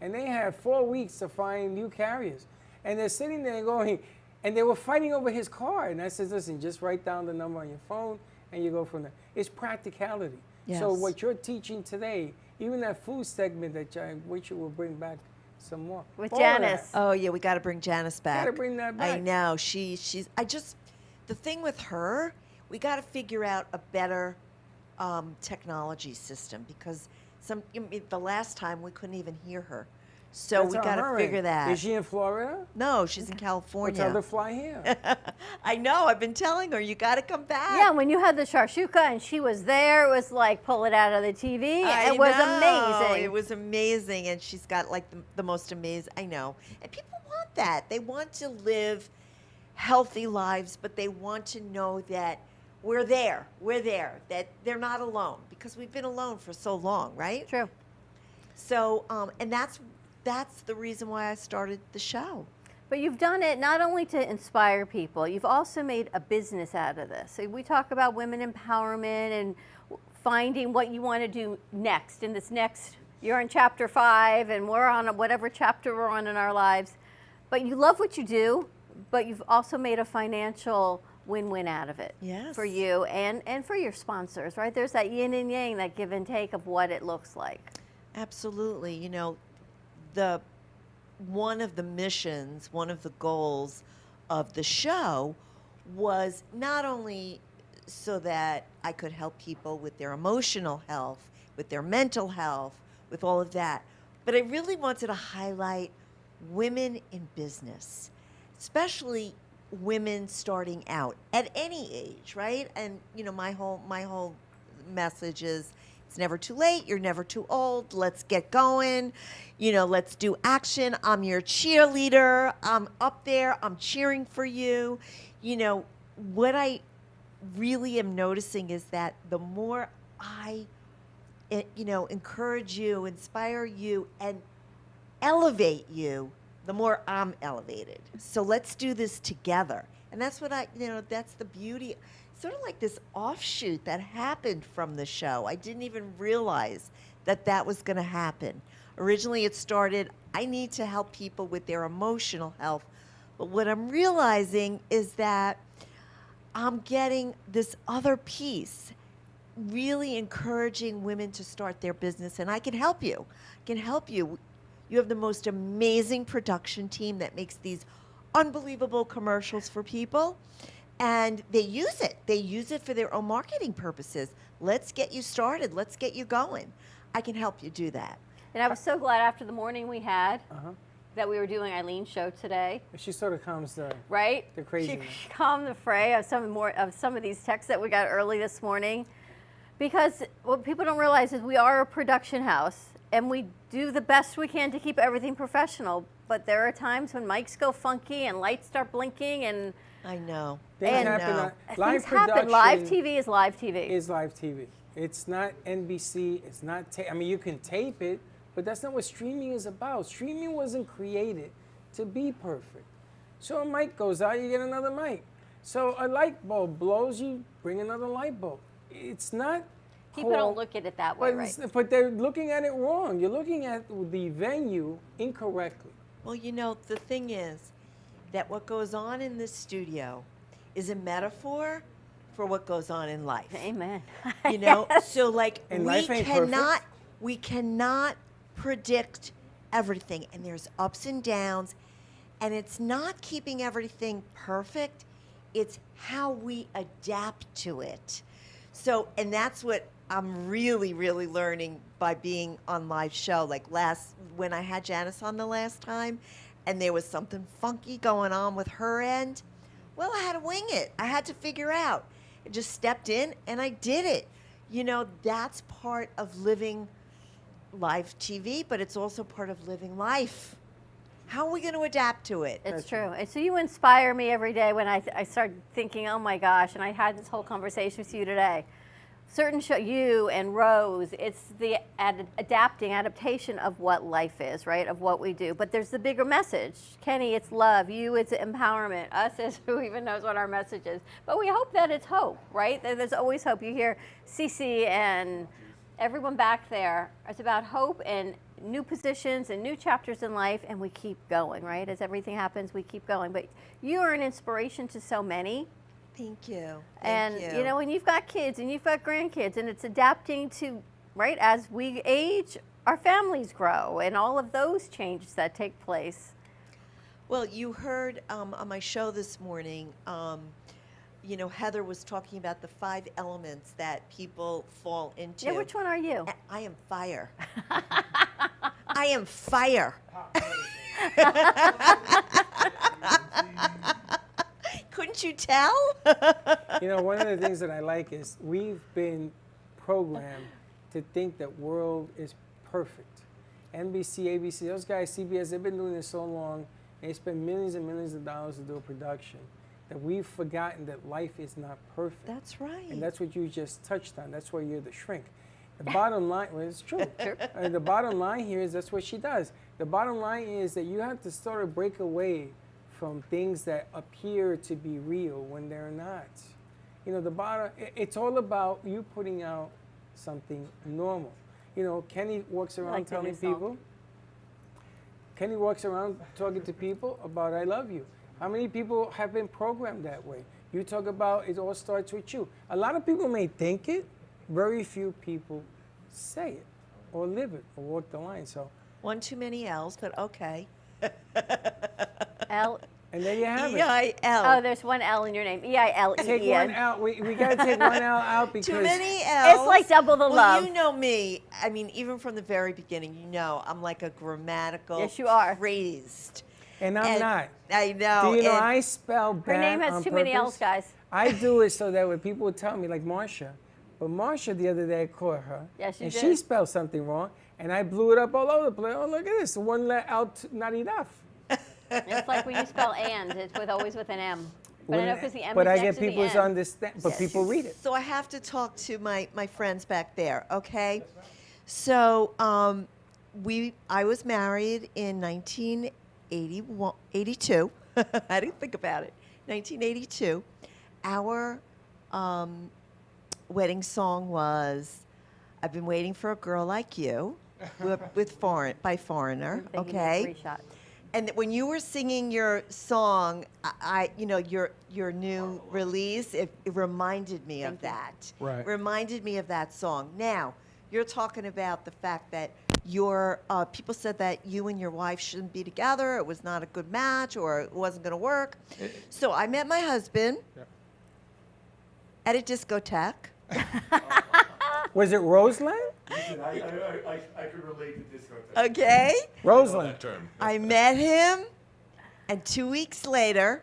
Speaker 3: And they had 4 weeks to find new carriers. And they're sitting there going, and they were fighting over his car. And I said, listen, just write down the number on your phone and you go from there. It's practicality.
Speaker 15: Yes.
Speaker 3: So what you're teaching today, even that food segment that I wish you will bring back some more.
Speaker 4: With
Speaker 3: All of that.
Speaker 4: Janice.
Speaker 15: Oh yeah, we got to bring Janice back.
Speaker 3: Gotta bring that back.
Speaker 15: I know. The thing with her, we got to figure out a better technology system, because the last time we couldn't even hear her. So
Speaker 3: That's
Speaker 15: we
Speaker 3: on
Speaker 15: got to
Speaker 3: her
Speaker 15: figure
Speaker 3: end.
Speaker 15: that.
Speaker 3: Is she in Florida?
Speaker 15: No, she's in
Speaker 3: Well,
Speaker 15: California.
Speaker 3: tell her to fly here.
Speaker 15: I know. I've been telling her, you got to come back.
Speaker 4: Yeah, when you had the shakshuka and she was there, it was like pull it out of the TV. It was amazing.
Speaker 15: It was amazing, and she's got like the most amazing. I know, and people want that. They want to live healthy lives, but they want to know that we're there. We're there. That they're not alone, because we've been alone for so long, right?
Speaker 4: True.
Speaker 15: So, and that's the reason why I started the show.
Speaker 4: But you've done it not only to inspire people, you've also made a business out of this. So we talk about women empowerment and finding what you want to do next. In this next, you're in chapter 5 and we're on whatever chapter we're on in our lives. But you love what you do, but you've also made a financial win-win out of it.
Speaker 15: Yes.
Speaker 4: For you and for your sponsors, right? There's that yin and yang, that give and take of what it looks like.
Speaker 15: Absolutely. You know, one of the missions, one of the goals of the show was not only so that I could help people with their emotional health, with their mental health, with all of that, but I really wanted to highlight women in business, especially women starting out at any age, right? And you know, my whole message is, it's never too late. You're never too old. Let's get going. You know, let's do action. I'm your cheerleader. I'm up there. I'm cheering for you. You know, what I really am noticing is that the more I, encourage you, inspire you, and elevate you, the more I'm elevated. So let's do this together. And that's what that's the beauty. Sort of like this offshoot that happened from the show. I didn't even realize that was going to happen. Originally, it started, I need to help people with their emotional health. But what I'm realizing is that I'm getting this other piece, really encouraging women to start their business. And I can help you. I can help you. You have the most amazing production team that makes these unbelievable commercials for people. And they use it. They use it for their own marketing purposes. Let's get you started. Let's get you going. I can help you do that.
Speaker 4: And I was so glad after the morning we had that we were doing Eileen's show today.
Speaker 3: She sort of calms the craziness.
Speaker 4: She calmed the fray of some of these texts that we got early this morning, because what people don't realize is we are a production house and we do the best we can to keep everything professional. But there are times when mics go funky and lights start blinking and
Speaker 15: I know.
Speaker 3: Things happen.
Speaker 4: Live TV is live TV.
Speaker 3: Is live TV. It's not NBC. It's not. I mean, you can tape it, But that's not what streaming is about. Streaming wasn't created to be perfect. So a mic goes out, you get another mic. So a light bulb blows, you bring another light bulb. It's not.
Speaker 4: People don't look at it that way, right?
Speaker 3: But they're looking at it wrong. You're looking at the venue incorrectly.
Speaker 15: Well, you know, the thing is that what goes on in this studio is a metaphor for what goes on in life.
Speaker 4: Amen.
Speaker 15: You know, so like
Speaker 3: And life ain't perfect.
Speaker 15: we cannot predict everything, and there's ups and downs, and it's not keeping everything perfect, it's how we adapt to it. So, and that's what I'm really, really learning by being on live show. Like when I had Janice on the last time, and there was something funky going on with her end, well, I had to wing it. I had to figure out. I just stepped in and I did it. You know, that's part of living live TV, but it's also part of living life. How are we going to adapt to it?
Speaker 4: It's true. And so you inspire me every day when I start thinking, oh my gosh, and I had this whole conversation with you today. Certain show, you and Rose, it's the adaptation of what life is, right? Of what we do. But there's the bigger message. Kenny, it's love. You, it's empowerment. Us is who even knows what our message is. But we hope that it's hope, right? There's always hope. You hear Cece and everyone back there. It's about hope and new positions and new chapters in life, and we keep going, right? As everything happens, we keep going. But you are an inspiration to so many.
Speaker 15: Thank you.
Speaker 4: And,
Speaker 15: Thank
Speaker 4: you know, when you've got kids and you've got grandkids, and it's adapting to, right, as we age, our families grow, and all of those changes that take place.
Speaker 15: Well, you heard on my show this morning, you know, Heather was talking about the 5 elements that people fall into.
Speaker 4: Yeah, which one are you?
Speaker 15: I am fire. I am fire. Couldn't you tell?
Speaker 3: You know, one of the things that I like is we've been programmed to think that world is perfect. NBC, ABC, those guys, CBS, they've been doing this so long, and they spend millions and millions of dollars to do a production, that we've forgotten that life is not perfect.
Speaker 15: That's right.
Speaker 3: And that's what you just touched on. That's why you're the shrink. The bottom line, well, it's true. The bottom line here is that's what she does. The bottom line is that you have to sort of break away from things that appear to be real when they're not. You know, it's all about you putting out something normal. You know, Kenny walks around telling people, Kenny walks around talking to people about I love you. How many people have been programmed that way? You talk about it all starts with you. A lot of people may think it, very few people say it or live it or walk the line. So
Speaker 15: One too many L's, but okay.
Speaker 4: L.
Speaker 3: And there you have it.
Speaker 15: E-I-L.
Speaker 4: Oh, there's one L in your name. E-I-L-E-E-N.
Speaker 3: Take one out. We got to take one L out because
Speaker 15: Too many L's.
Speaker 4: It's like double the
Speaker 15: well,
Speaker 4: love.
Speaker 15: you know me. I mean, even from the very beginning, you know, I'm like a grammatical
Speaker 4: Yes, you are.
Speaker 15: crazed.
Speaker 3: And I'm not.
Speaker 15: I know.
Speaker 3: Do you know
Speaker 15: and
Speaker 3: I spell bad
Speaker 4: Her name has
Speaker 3: on
Speaker 4: too many
Speaker 3: purpose?
Speaker 4: L's, guys.
Speaker 3: I do it so that when people would tell me, like Marsha, but Marsha the other day I caught her,
Speaker 4: Yes, you
Speaker 3: and
Speaker 4: did.
Speaker 3: she spelled something wrong, and I blew it up all over the place. Oh, look at this, one let out, not enough.
Speaker 4: It's like when you spell and, it's always with an M. But I know because the M
Speaker 3: But
Speaker 4: is
Speaker 3: I
Speaker 4: next
Speaker 3: get
Speaker 4: to the
Speaker 3: people to
Speaker 4: N.
Speaker 3: understand, but people read it.
Speaker 15: So I have to talk to my friends back there, okay? So I was married in 1982. I didn't think about it. 1982. Our wedding song was "I've Been Waiting for a Girl Like You" by Foreigner,
Speaker 4: They give me a
Speaker 15: okay?
Speaker 4: free shot.
Speaker 15: And when you were singing your song, you know, your new release, it reminded me of that.
Speaker 11: Right.
Speaker 15: Reminded me of that song. Now, you're talking about the fact that your people said that you and your wife shouldn't be together. It was not a good match, or it wasn't going to work. So I met my husband at a discotheque.
Speaker 3: Was it Roseland?
Speaker 16: Listen, I could relate to disco.
Speaker 15: Okay.
Speaker 3: Roseland.
Speaker 15: I met him, and 2 weeks later,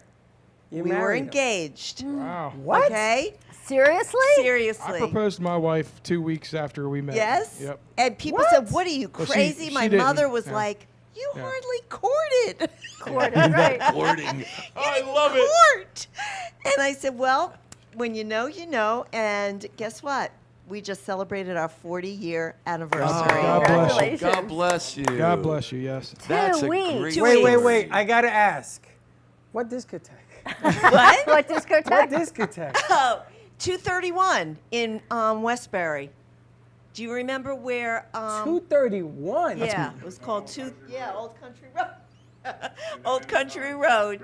Speaker 3: You
Speaker 15: we were
Speaker 3: married him.
Speaker 15: engaged.
Speaker 11: Wow.
Speaker 3: What?
Speaker 15: Okay.
Speaker 4: Seriously?
Speaker 15: Seriously.
Speaker 11: I proposed to my wife 2 weeks after we met.
Speaker 15: Yes.
Speaker 11: Yep.
Speaker 15: And people
Speaker 3: What?
Speaker 15: said, "What are you
Speaker 11: Well, she-
Speaker 15: crazy?"
Speaker 11: she
Speaker 15: My
Speaker 11: didn't,
Speaker 15: mother was
Speaker 11: yeah.
Speaker 15: like, "You
Speaker 11: Yeah.
Speaker 15: hardly courted."
Speaker 4: Courted, right.
Speaker 5: Courting. I love it.
Speaker 15: Court. And I said, "Well, when you know, you know." And guess what? we just celebrated our 40-year anniversary.
Speaker 11: God bless you.
Speaker 5: God bless you.
Speaker 11: God bless you. Yes.
Speaker 5: That's a
Speaker 4: weeks.
Speaker 5: great
Speaker 3: Wait. I gotta ask. What discotheque?
Speaker 15: What?
Speaker 4: What discotheque?
Speaker 3: What discotheque?
Speaker 15: Oh, 231 in Westbury. Do you remember where?
Speaker 3: 231.
Speaker 15: Yeah, it was called Old Country Road. Old Country Road,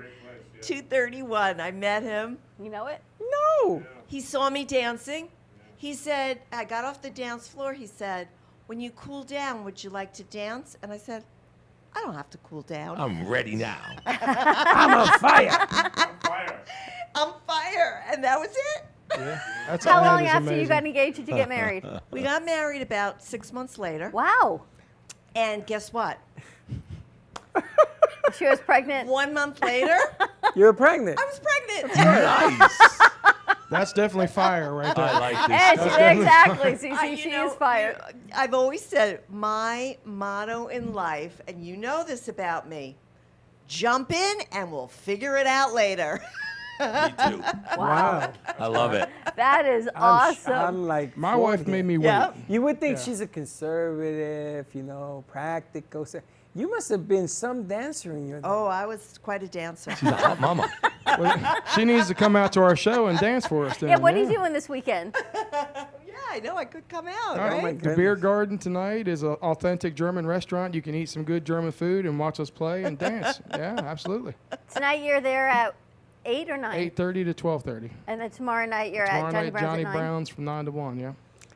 Speaker 15: 231. I met him.
Speaker 4: You know it?
Speaker 3: No.
Speaker 15: He saw me dancing. He said, I got off the dance floor. He said, when you cool down, would you like to dance? And I said, I don't have to cool down.
Speaker 5: I'm ready now.
Speaker 3: I'm on fire.
Speaker 15: I'm fire. And that was it.
Speaker 11: Yeah. That's
Speaker 4: How
Speaker 11: that
Speaker 4: long
Speaker 11: is
Speaker 4: after you
Speaker 11: amazing.
Speaker 4: got engaged did you get married?
Speaker 15: We got married about 6 months later.
Speaker 4: Wow.
Speaker 15: And guess what?
Speaker 4: She was pregnant.
Speaker 15: 1 month later,
Speaker 3: You were pregnant.
Speaker 15: I was pregnant.
Speaker 5: Nice.
Speaker 11: That's definitely fire right there.
Speaker 5: I like this.
Speaker 4: And
Speaker 5: stuff.
Speaker 4: exactly.
Speaker 15: I-
Speaker 4: She
Speaker 15: you
Speaker 4: is
Speaker 15: know,
Speaker 4: fired.
Speaker 15: I've always said my motto in life, and you know this about me, jump in and we'll figure it out later.
Speaker 5: Me too.
Speaker 3: Wow.
Speaker 5: I love it.
Speaker 4: That is
Speaker 3: I'm
Speaker 4: awesome.
Speaker 3: like
Speaker 11: My
Speaker 3: 40.
Speaker 11: wife made me wait.
Speaker 15: Yeah.
Speaker 3: You would think
Speaker 11: Yeah.
Speaker 3: she's a conservative, practical. You must have been some dancer in your day.
Speaker 15: Oh, I was quite a dancer.
Speaker 5: She's a hot mama.
Speaker 11: Well, she needs to come out to our show and dance for us. Then,
Speaker 4: Yeah, what are you doing this weekend?
Speaker 15: Yeah, I know I could come out,
Speaker 11: Oh,
Speaker 15: right?
Speaker 11: the Beer Garden tonight is an authentic German restaurant. You can eat some good German food and watch us play and dance. Yeah, absolutely.
Speaker 4: Tonight you're there at 8 or 9?
Speaker 11: 8:30 to 12:30.
Speaker 4: And then tomorrow night you're
Speaker 11: Tomorrow
Speaker 4: at Johnny
Speaker 11: night,
Speaker 4: Brown's
Speaker 11: Johnny
Speaker 4: at 9?
Speaker 11: Brown's from 9 to 1. Yeah.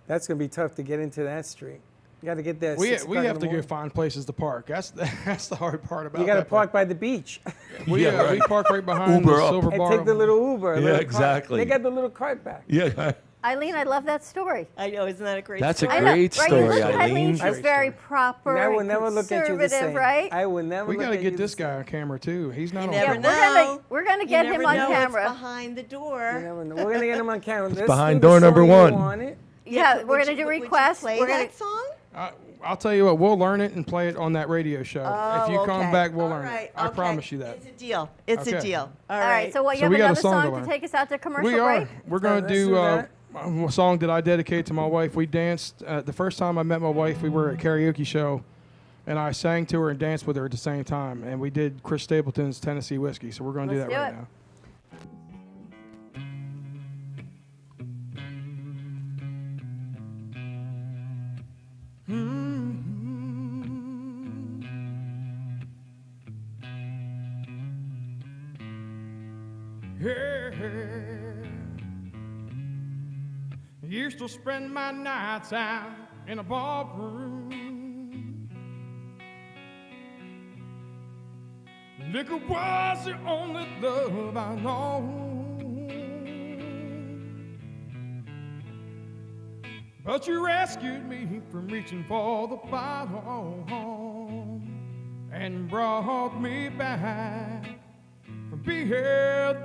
Speaker 3: That's gonna be tough to get into that street. You got to get there. at
Speaker 11: We
Speaker 3: 6
Speaker 11: have
Speaker 3: o'clock in
Speaker 11: to
Speaker 3: the
Speaker 11: go
Speaker 3: morning.
Speaker 11: find places to park. That's the hard part about.
Speaker 3: You got to
Speaker 11: that
Speaker 3: park by the beach
Speaker 11: We
Speaker 5: Yeah,
Speaker 11: we
Speaker 5: right.
Speaker 11: park right behind
Speaker 5: Uber
Speaker 11: the
Speaker 5: up.
Speaker 11: Silver
Speaker 3: and
Speaker 11: Bar.
Speaker 3: take the little Uber.
Speaker 5: Yeah,
Speaker 3: little cart.
Speaker 5: exactly.
Speaker 3: They got the little cart back.
Speaker 5: Yeah.
Speaker 4: Eileen, I love that story.
Speaker 15: I know, isn't that a great
Speaker 5: That's a
Speaker 15: story?
Speaker 4: I know,
Speaker 5: great
Speaker 4: right?
Speaker 5: story,
Speaker 4: Look at
Speaker 5: Eileen.
Speaker 4: She's very proper.
Speaker 3: I will
Speaker 4: and
Speaker 3: never look at you the
Speaker 4: conservative,
Speaker 3: same.
Speaker 4: right?
Speaker 3: I will never.
Speaker 11: We
Speaker 3: got
Speaker 11: got to
Speaker 3: to
Speaker 11: get this guy on camera too. He's not
Speaker 15: You
Speaker 11: on
Speaker 15: never
Speaker 11: camera.
Speaker 15: know.
Speaker 4: We're gonna
Speaker 15: You
Speaker 4: get
Speaker 15: never
Speaker 4: him on
Speaker 15: know
Speaker 4: camera.
Speaker 15: what's behind the door.
Speaker 3: We're gonna get him on camera. Let's
Speaker 5: behind
Speaker 3: do the
Speaker 5: door number
Speaker 3: song you
Speaker 5: one.
Speaker 3: wanted.
Speaker 4: Yeah,
Speaker 15: but
Speaker 4: we're
Speaker 15: would
Speaker 4: gonna
Speaker 15: you-
Speaker 4: do
Speaker 15: would you
Speaker 4: requests.
Speaker 15: play
Speaker 4: We're gonna
Speaker 15: that song?
Speaker 11: I'll tell you what. We'll learn it and play it on that radio show.
Speaker 15: Oh,
Speaker 11: if you come
Speaker 15: okay.
Speaker 11: back, we'll
Speaker 15: All
Speaker 11: learn
Speaker 15: right,
Speaker 11: it. I
Speaker 15: okay.
Speaker 11: promise you that.
Speaker 15: It's a deal. It's a
Speaker 11: Okay.
Speaker 15: deal.
Speaker 4: All right. So what? You
Speaker 11: So
Speaker 4: have
Speaker 11: we got a
Speaker 4: another
Speaker 11: song to
Speaker 4: song
Speaker 11: learn.
Speaker 4: to take us out to commercial
Speaker 11: We are.
Speaker 4: break?
Speaker 11: We're going to
Speaker 3: let's
Speaker 11: do
Speaker 3: do that.
Speaker 11: a song that I dedicate to my wife. We danced the first time I met my wife. We were at a karaoke show, and I sang to her and danced with her at the same time. And we did Chris Stapleton's Tennessee Whiskey. So we're going to do that
Speaker 4: Let's do
Speaker 11: right
Speaker 4: it.
Speaker 11: now.
Speaker 1: Used to spend my nights out in a ballroom. Liquor was the only love I know. But you rescued me from reaching for the bottom and brought me back from being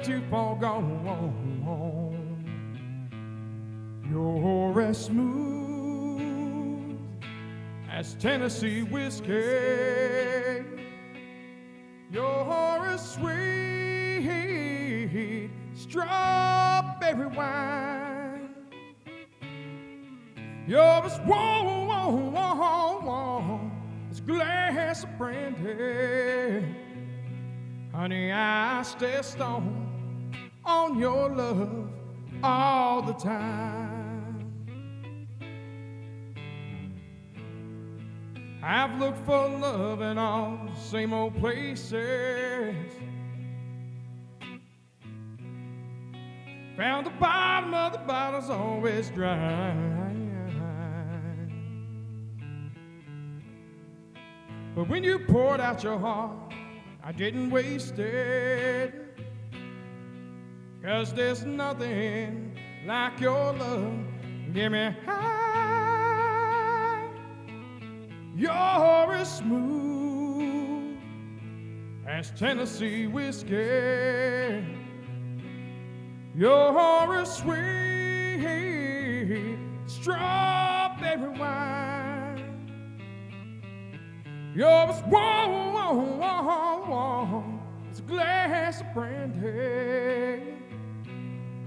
Speaker 1: too far gone. You're as smooth as Tennessee whiskey. You're as sweet strawberry wine. You're as warm as a glass of brandy. Honey, I stay stoned on your love all the time. I've looked for love in all the same old places. Found the bottom of the bottle's always dry. But when you poured out your heart, I didn't waste it. 'Cause there's nothing like your love. Give me high. You're as smooth as Tennessee whiskey. You're as sweet strawberry wine. You're as warm as a glass of brandy.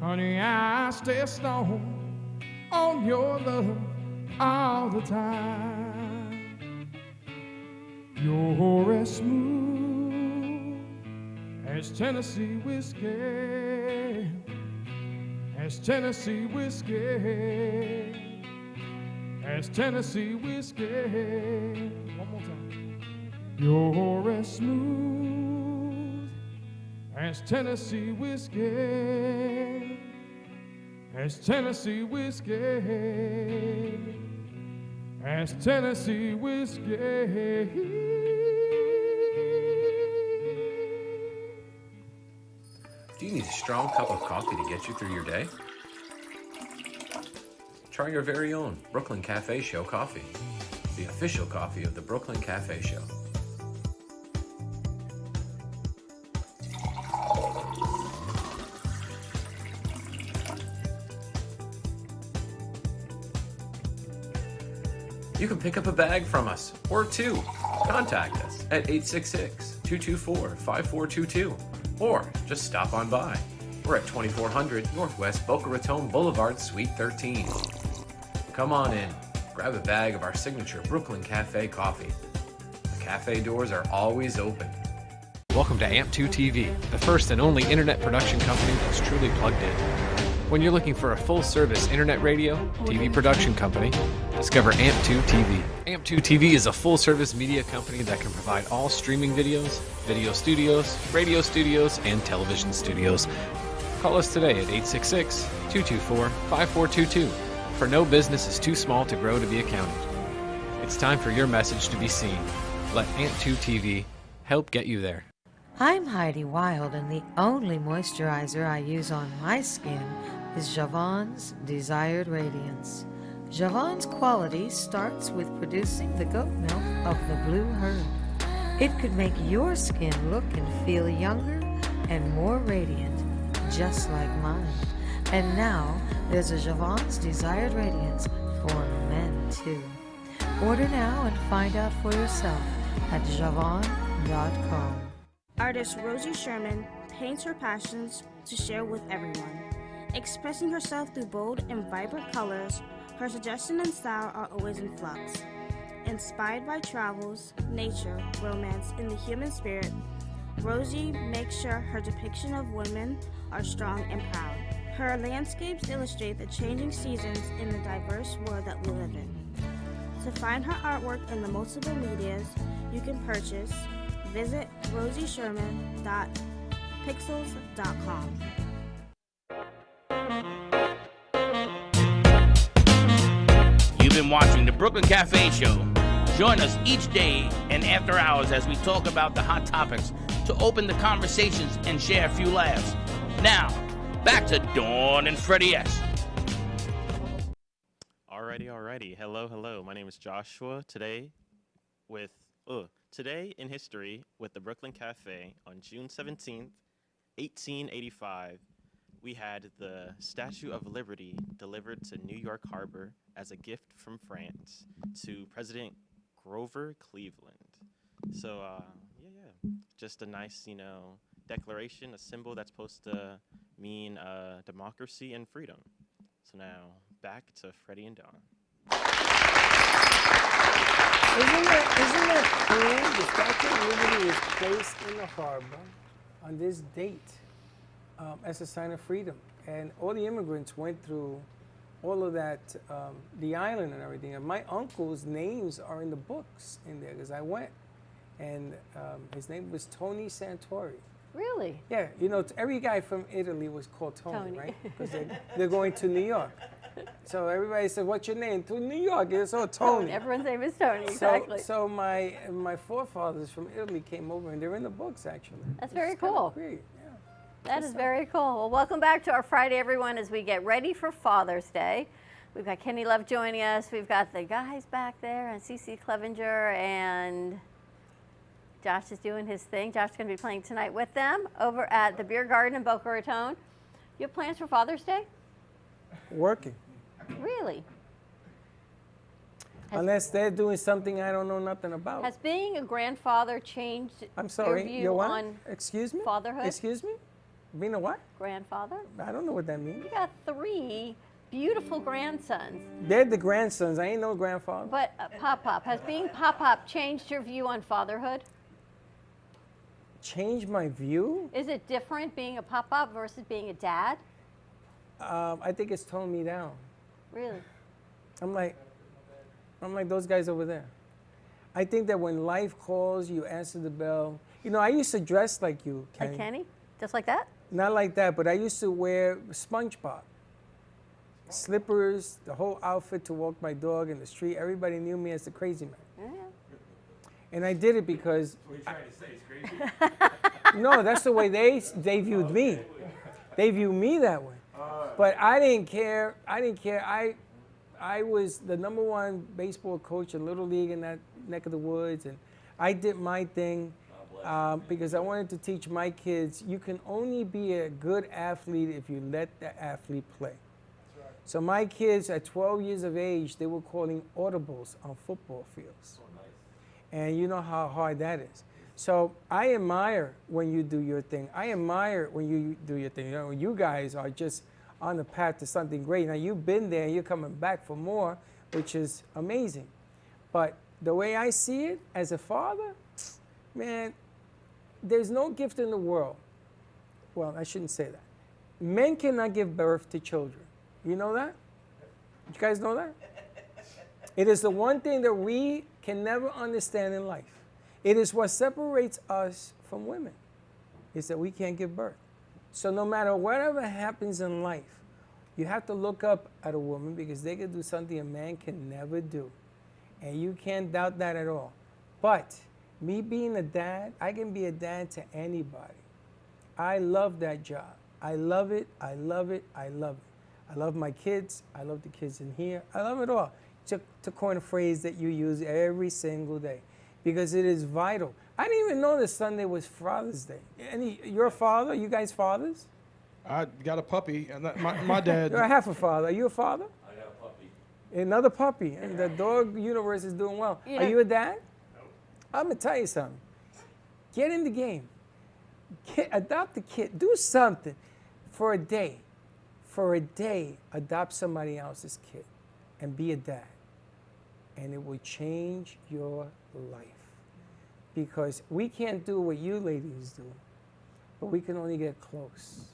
Speaker 1: Honey, I stay stoned on your love all the time. You're as smooth as Tennessee whiskey, as Tennessee whiskey, as Tennessee whiskey. One more time. You're as smooth as Tennessee whiskey, as Tennessee whiskey, as Tennessee whiskey.
Speaker 13: Do you need a strong cup of coffee to get you through your day? Try your very own Brooklyn Cafe Show coffee, the official coffee of the Brooklyn Cafe Show. You can pick up a bag from us, or two. Contact us at 866-224-5422, or just stop on by. We're at 2400 Northwest Boca Raton Boulevard, Suite 13. Come on in, grab a bag of our signature Brooklyn Cafe coffee. The cafe doors are always open.
Speaker 17: Welcome to AMP2 TV, the first and only internet production company that's truly plugged in. When you're looking for a full-service internet radio, TV production company, discover AMP2 TV. AMP2 TV is a full-service media company that can provide all streaming videos, video studios, radio studios, and television studios. Call us today at 866-224-5422, for no business is too small to grow to be accounted. It's time for your message to be seen. Let AMP2 TV help get you there.
Speaker 18: I'm Heidi Wild, and the only moisturizer I use on my skin is Javon's Desired Radiance. Javon's quality starts with producing the goat milk of the blue herd. It could make your skin look and feel younger and more radiant, just like mine. And now, there's a Javon's Desired Radiance for men, too. Order now and find out for yourself at javon.com.
Speaker 19: Artist Rosie Sherman paints her passions to share with everyone. Expressing herself through bold and vibrant colors, her suggestion and style are always in flux. Inspired by travels, nature, romance, and the human spirit, Rosie makes sure her depiction of women are strong and proud. Her landscapes illustrate the changing seasons in the diverse world that we live in. To find her artwork in the multiple medias you can purchase, visit rosiesherman.pixels.com.
Speaker 2: You've been watching the Brooklyn Cafe Show. Join us each day and after hours as we talk about the hot topics to open the conversations and share a few laughs. Now, back to Dawn and Freddie S.
Speaker 20: Alrighty. Hello. My name is Joshua. Today in history with the Brooklyn Cafe on June 17th, 1885, we had the Statue of Liberty delivered to New York Harbor as a gift from France to President Grover Cleveland. So, just a nice, declaration, a symbol that's supposed to mean democracy and freedom. So now, back to Freddie and Dawn.
Speaker 3: Isn't that cool? The Statue of Liberty was placed in the harbor on this date as a sign of freedom. And all the immigrants went through all of that, the island and everything. And my uncle's names are in the books in there because I went. And his name was Tony Santori.
Speaker 4: Really?
Speaker 3: Yeah, every guy from Italy was called Tony. Right? Because they're going to New York. So everybody said, "What's your name?" To New York. It's all Tony.
Speaker 4: Everyone's name is Tony, exactly.
Speaker 3: So my forefathers from Italy came over, and they're in the books, actually.
Speaker 4: That's very cool.
Speaker 3: Great. Yeah.
Speaker 4: That is very cool. Well, welcome back to our Friday, everyone, as we get ready for Father's Day. We've got Kenny Love joining us. We've got the guys back there, and CeCe Clevenger, and Josh is doing his thing. Josh is going to be playing tonight with them over at the Beer Garden in Boca Raton. You have plans for Father's Day?
Speaker 3: Working.
Speaker 4: Really?
Speaker 3: Unless they're doing something I don't know nothing about.
Speaker 4: Has being a grandfather changed
Speaker 3: I'm sorry,
Speaker 4: your view
Speaker 3: you're what?
Speaker 4: on
Speaker 3: Excuse me?
Speaker 4: fatherhood?
Speaker 3: Excuse me? Being a what?
Speaker 4: Grandfather?
Speaker 3: I don't know what that means.
Speaker 4: You got 3 beautiful grandsons.
Speaker 3: They're the grandsons. I ain't no grandfather.
Speaker 4: But Pop-Pop, has being Pop-Pop changed your view on fatherhood?
Speaker 3: Change my view?
Speaker 4: Is it different being a Pop-Pop versus being a dad?
Speaker 3: I think it's toned me down.
Speaker 4: Really?
Speaker 3: I'm like those guys over there. I think that when life calls, you answer the bell. You know, I used to dress like you, Kenny.
Speaker 4: Like Kenny? Just like that?
Speaker 3: Not like that, but I used to wear SpongeBob. Slippers, the whole outfit to walk my dog in the street. Everybody knew me as the crazy man.
Speaker 4: Yeah.
Speaker 3: And I did it because...
Speaker 16: What are you trying to say? It's crazy?
Speaker 3: No, that's the way they viewed me. They view me that way. But I didn't care. I was the #1 baseball coach in Little League in that neck of the woods, and I did my thing because I wanted to teach my kids you can only be a good athlete if you let the athlete play. So my kids at 12 years of age, they were calling audibles on football fields. And you know how hard that is. So I admire when you do your thing. I admire when you do your thing. You know, you guys are just on the path to something great. Now you've been there and you're coming back for more, which is amazing. But the way I see it as a father, man, there's no gift in the world. Well, I shouldn't say that. Men cannot give birth to children. You know that? You guys know that? It is the one thing that we can never understand in life. It is what separates us from women, is that we can't give birth. So no matter whatever happens in life, you have to look up at a woman because they can do something a man can never do. And you can't doubt that at all. But me being a dad, I can be a dad to anybody. I love that job. I love it, I love it, I love it. I love my kids. I love the kids in here. I love it all. To coin a phrase that you use every single day because it is vital. I didn't even know that Sunday was Father's Day. You're a father? You guys fathers?
Speaker 11: I got a puppy, and my dad.
Speaker 3: You're a half a father. Are you a father?
Speaker 5: I got a puppy.
Speaker 3: Another puppy. And the dog universe is doing well. Are you a dad? No. I'm going to tell you something. Get in the game. Adopt a kid. Do something for a day. For a day, adopt somebody else's kid and be a dad. And it will change your life. Because we can't do what you ladies do, but we can only get close.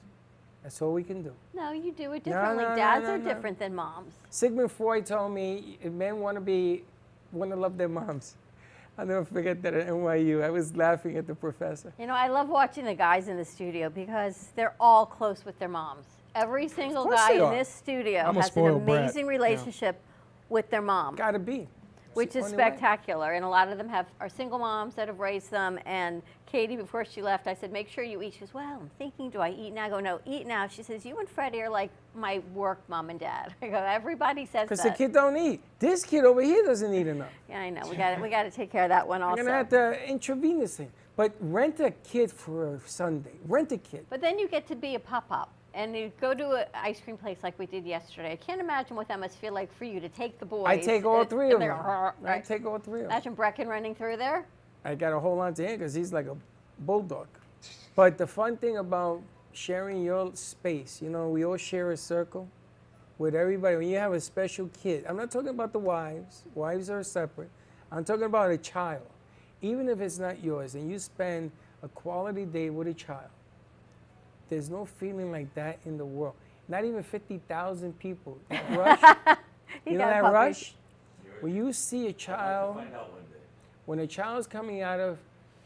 Speaker 3: That's all we can do.
Speaker 4: No, you do it differently. Dads are different than moms.
Speaker 3: Sigmund Freud told me men want to love their moms. I'll never forget that at NYU. I was laughing at the professor.
Speaker 4: You know, I love watching the guys in the studio because they're all close with their moms. Every single guy in this studio has an amazing relationship with their mom.
Speaker 3: Gotta be.
Speaker 4: Which is spectacular. And a lot of them are single moms that have raised them. And Katie, before she left, I said, make sure you eat. She goes, well, I'm thinking, do I eat now? I go, no, eat now. She says, you and Freddie are like my work mom and dad. I go, everybody says that.
Speaker 3: Because the kid don't eat. This kid over here doesn't eat enough.
Speaker 4: Yeah, I know. We got to take care of that one also.
Speaker 3: I'm going to have to intravenous thing. But rent a kid for a Sunday. Rent a kid.
Speaker 4: But then you get to be a pop-up. And you go to an ice cream place like we did yesterday. I can't imagine what that must feel like for you to take the boys.
Speaker 3: I take all three of them. I take all three of them.
Speaker 4: Imagine Brecken running through there.
Speaker 3: I got to hold on to him because he's like a bulldog. But the fun thing about sharing your space, you know, we all share a circle with everybody. When you have a special kid, I'm not talking about the wives. Wives are separate. I'm talking about a child. Even if it's not yours and you spend a quality day with a child, there's no feeling like that in the world. Not even 50,000 people. That rush. You know that rush? When you see a child, when a child's coming out of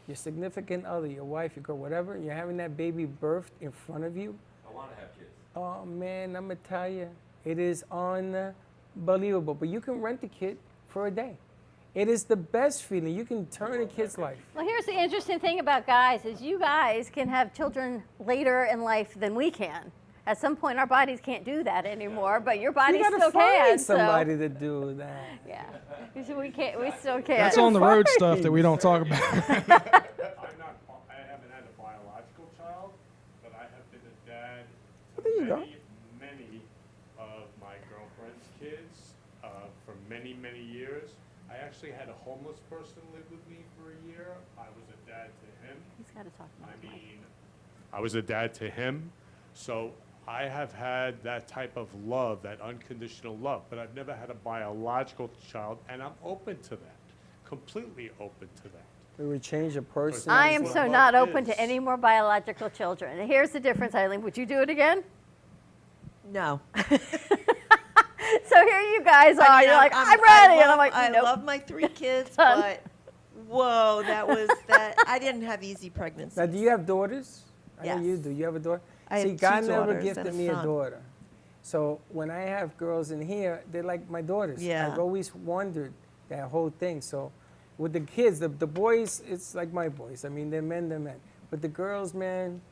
Speaker 3: your significant other, your wife, your girl, whatever, you're having that baby birthed in front of you.
Speaker 5: I want to have kids.
Speaker 3: Oh man, I'm gonna tell you, it is unbelievable. But you can rent a kid for a day. It is the best feeling. You can turn a kid's life.
Speaker 4: Well, here's the interesting thing about guys is you guys can have children later in life than we can. At some point, our bodies can't do that anymore, but your body still can.
Speaker 3: Find somebody to do that.
Speaker 4: Yeah, so we still can.
Speaker 11: That's on the road stuff that we don't talk about.
Speaker 16: I haven't had a biological child, but I have been a dad to many of my girlfriend's kids for many, many years. I actually had a homeless person live with me for a year. I was a dad to him.
Speaker 4: He's got to talk about
Speaker 16: I was a dad to him. So I have had that type of love, that unconditional love, but I've never had a biological child, and I'm open to that, completely open to that.
Speaker 3: We would change a person.
Speaker 4: I am
Speaker 16: what
Speaker 4: so
Speaker 16: love
Speaker 4: not open
Speaker 16: is.
Speaker 4: to any more biological children. And here's the difference, Eileen. Would you do it again?
Speaker 15: No.
Speaker 4: So here you guys are.
Speaker 15: I mean,
Speaker 4: You're like, I'm ready. And I'm like,
Speaker 15: I
Speaker 4: nope.
Speaker 15: love my 3 kids,
Speaker 4: Done.
Speaker 15: but whoa, that was that. I didn't have easy pregnancies.
Speaker 3: Now, do you have daughters? I know you
Speaker 15: Yes.
Speaker 3: do. You have a daughter?
Speaker 15: I have
Speaker 3: See,
Speaker 15: 2
Speaker 3: God never
Speaker 15: daughters and
Speaker 3: gifted
Speaker 15: a
Speaker 3: me a
Speaker 15: son.
Speaker 3: daughter. So when I have girls in here, they're like my daughters.
Speaker 15: Yeah.
Speaker 3: I've always wondered that whole thing. So with the kids, the boys, it's like my boys. I mean, they're men. But the girls, man,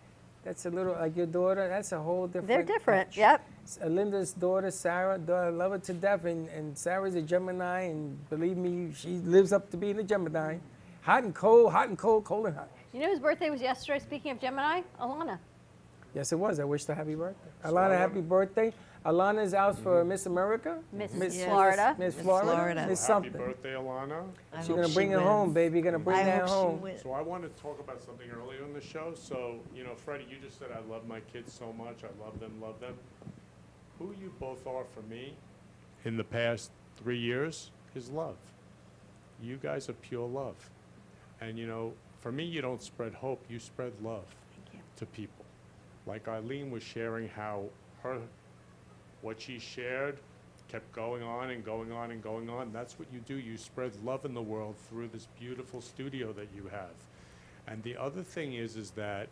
Speaker 3: that's a little, like your daughter, that's a whole different.
Speaker 4: They're different,
Speaker 3: touch.
Speaker 4: yep.
Speaker 3: Linda's daughter, Sarah, I love her to death. And Sarah's a Gemini, and believe me, she lives up to being a Gemini. Hot and cold, cold and hot.
Speaker 4: You know whose birthday was yesterday, speaking of Gemini? Alana.
Speaker 3: Yes, it was. I wished her happy birthday. Alana, happy birthday. Alana's out for Miss America.
Speaker 4: Miss
Speaker 15: Yes.
Speaker 4: Florida.
Speaker 3: Miss
Speaker 15: Miss
Speaker 3: Florida.
Speaker 15: Florida.
Speaker 3: Miss
Speaker 16: Happy
Speaker 3: something.
Speaker 16: birthday, Alana.
Speaker 15: I
Speaker 3: She's
Speaker 15: hope
Speaker 3: going to
Speaker 15: she
Speaker 3: bring it home,
Speaker 15: wins.
Speaker 3: baby. Going to bring
Speaker 15: I
Speaker 3: that
Speaker 15: hope she
Speaker 3: home.
Speaker 15: wins.
Speaker 16: So I want to talk about something earlier in the show. So, you know, Freddie, you just said I love my kids so much. I love them, love them. Who you both are for me in the past 3 years is love. You guys are pure love. And, you know, for me, you don't spread hope. You spread love to people. Like Eileen was sharing how what she shared kept going on and going on and going on. That's what you do. You spread love in the world through this beautiful studio that you have. And the other thing is that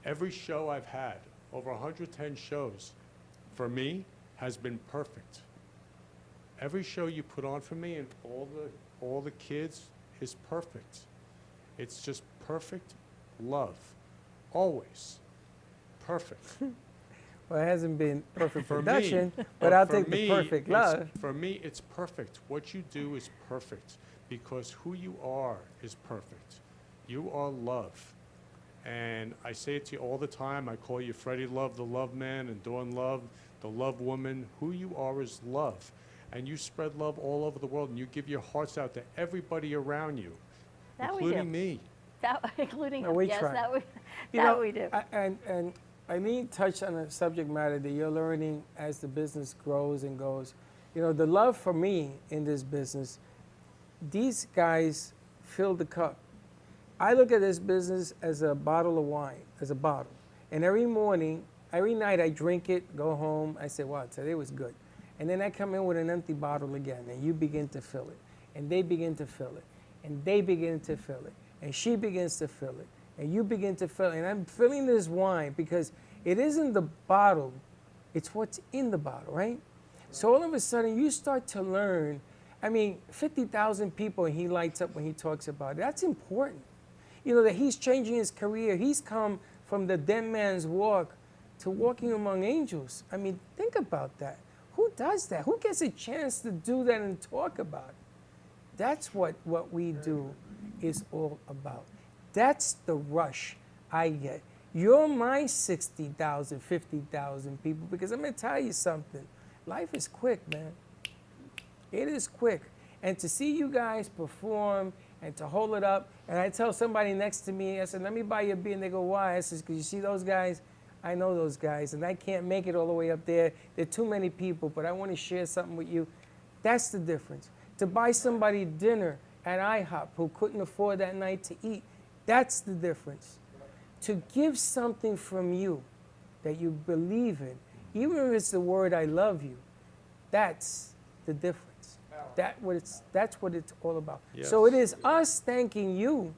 Speaker 16: every show I've had, over 110 shows, for me, has been perfect. Every show you put on for me and all the kids is perfect. It's just perfect love. Always. Perfect.
Speaker 3: Well, it hasn't been perfect
Speaker 16: For
Speaker 3: production,
Speaker 16: me,
Speaker 3: but I'll
Speaker 16: for
Speaker 3: take
Speaker 16: me,
Speaker 3: the perfect
Speaker 16: it's-
Speaker 3: love.
Speaker 16: For me, it's perfect. What you do is perfect because who you are is perfect. You are love. And I say it to you all the time. I call you Freddie Love, the love man, and Dawn Love, the love woman. Who you are is love. And you spread love all over the world, and you give your hearts out to everybody around you,
Speaker 4: That we do.
Speaker 16: including me.
Speaker 4: Including
Speaker 3: No,
Speaker 4: him.
Speaker 3: we
Speaker 4: Yes,
Speaker 3: try.
Speaker 4: that we,
Speaker 3: You
Speaker 4: that
Speaker 3: know,
Speaker 4: we do.
Speaker 3: And Eileen touched on a subject matter that you're learning as the business grows and goes. You know, the love for me in this business, these guys fill the cup. I look at this business as a bottle of wine, as a bottle. And every morning, every night I drink it, go home, I say, wow, today was good. And then I come in with an empty bottle again, and you begin to fill it. And they begin to fill it. And they begin to fill it. And she begins to fill it. And you begin to fill it. And I'm filling this wine because it isn't the bottle, it's what's in the bottle, right? So all of a sudden, you start to learn. I mean, 50,000 people, and he lights up when he talks about it. That's important. You know, that he's changing his career. He's come from the dead man's walk to walking among angels. I mean, think about that. Who does that? Who gets a chance to do that and talk about it? That's what we do is all about. That's the rush I get. You're my 60,000, 50,000 people, because I'm going to tell you something. Life is quick, man. It is quick. And to see you guys perform and to hold it up, and I tell somebody next to me, I said, let me buy you a beer, and they go, why? I said, because you see those guys? I know those guys, and I can't make it all the way up there. There are too many people, but I want to share something with you. That's the difference. To buy somebody dinner at IHOP who couldn't afford that night to eat, that's the difference. To give something from you that you believe in, even if it's the word I love you, that's the difference. That's what it's all about.
Speaker 16: Yes.
Speaker 3: So it is us thanking you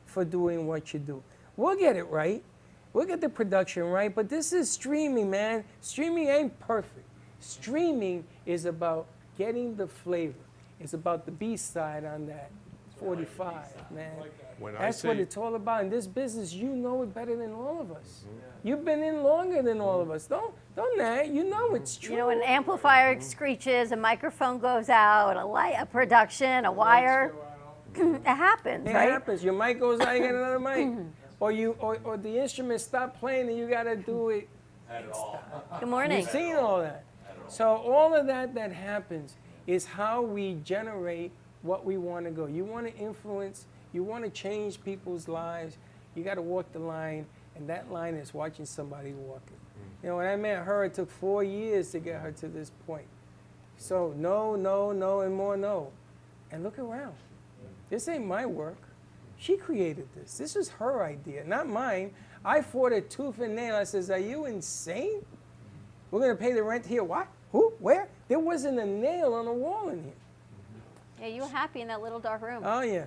Speaker 3: for doing what you do. We'll get it right. We'll get the production right, but this is streaming, man. Streaming ain't perfect. Streaming is about getting the flavor. It's about the B-side on that 45, man.
Speaker 16: When
Speaker 3: That's
Speaker 16: I
Speaker 3: what
Speaker 16: say-
Speaker 3: it's all about. In this business, you know it better than all of us. You've been in longer than all of us. Don't nag. You know it's true.
Speaker 4: You know, an amplifier screeches, a microphone goes out, a light, a production, a wire. It happens,
Speaker 3: It
Speaker 4: right?
Speaker 3: happens. Your mic goes out, you get another mic. Or the instrument stop playing and you got to do it.
Speaker 4: Good morning.
Speaker 3: You've seen all that. So all of that happens is how we generate what we want to go. You want to influence, you want to change people's lives, you got to walk the line, and that line is watching somebody walk it. You know, when I met her, it took 4 years to get her to this point. So no, no, no, and more no. And look around. This ain't my work. She created this. This is her idea, not mine. I fought it tooth and nail. I says, are you insane? We're going to pay the rent here. What? Who? Where? There wasn't a nail on the wall in here.
Speaker 4: Yeah, you were happy in that little dark room.
Speaker 3: Oh, yeah.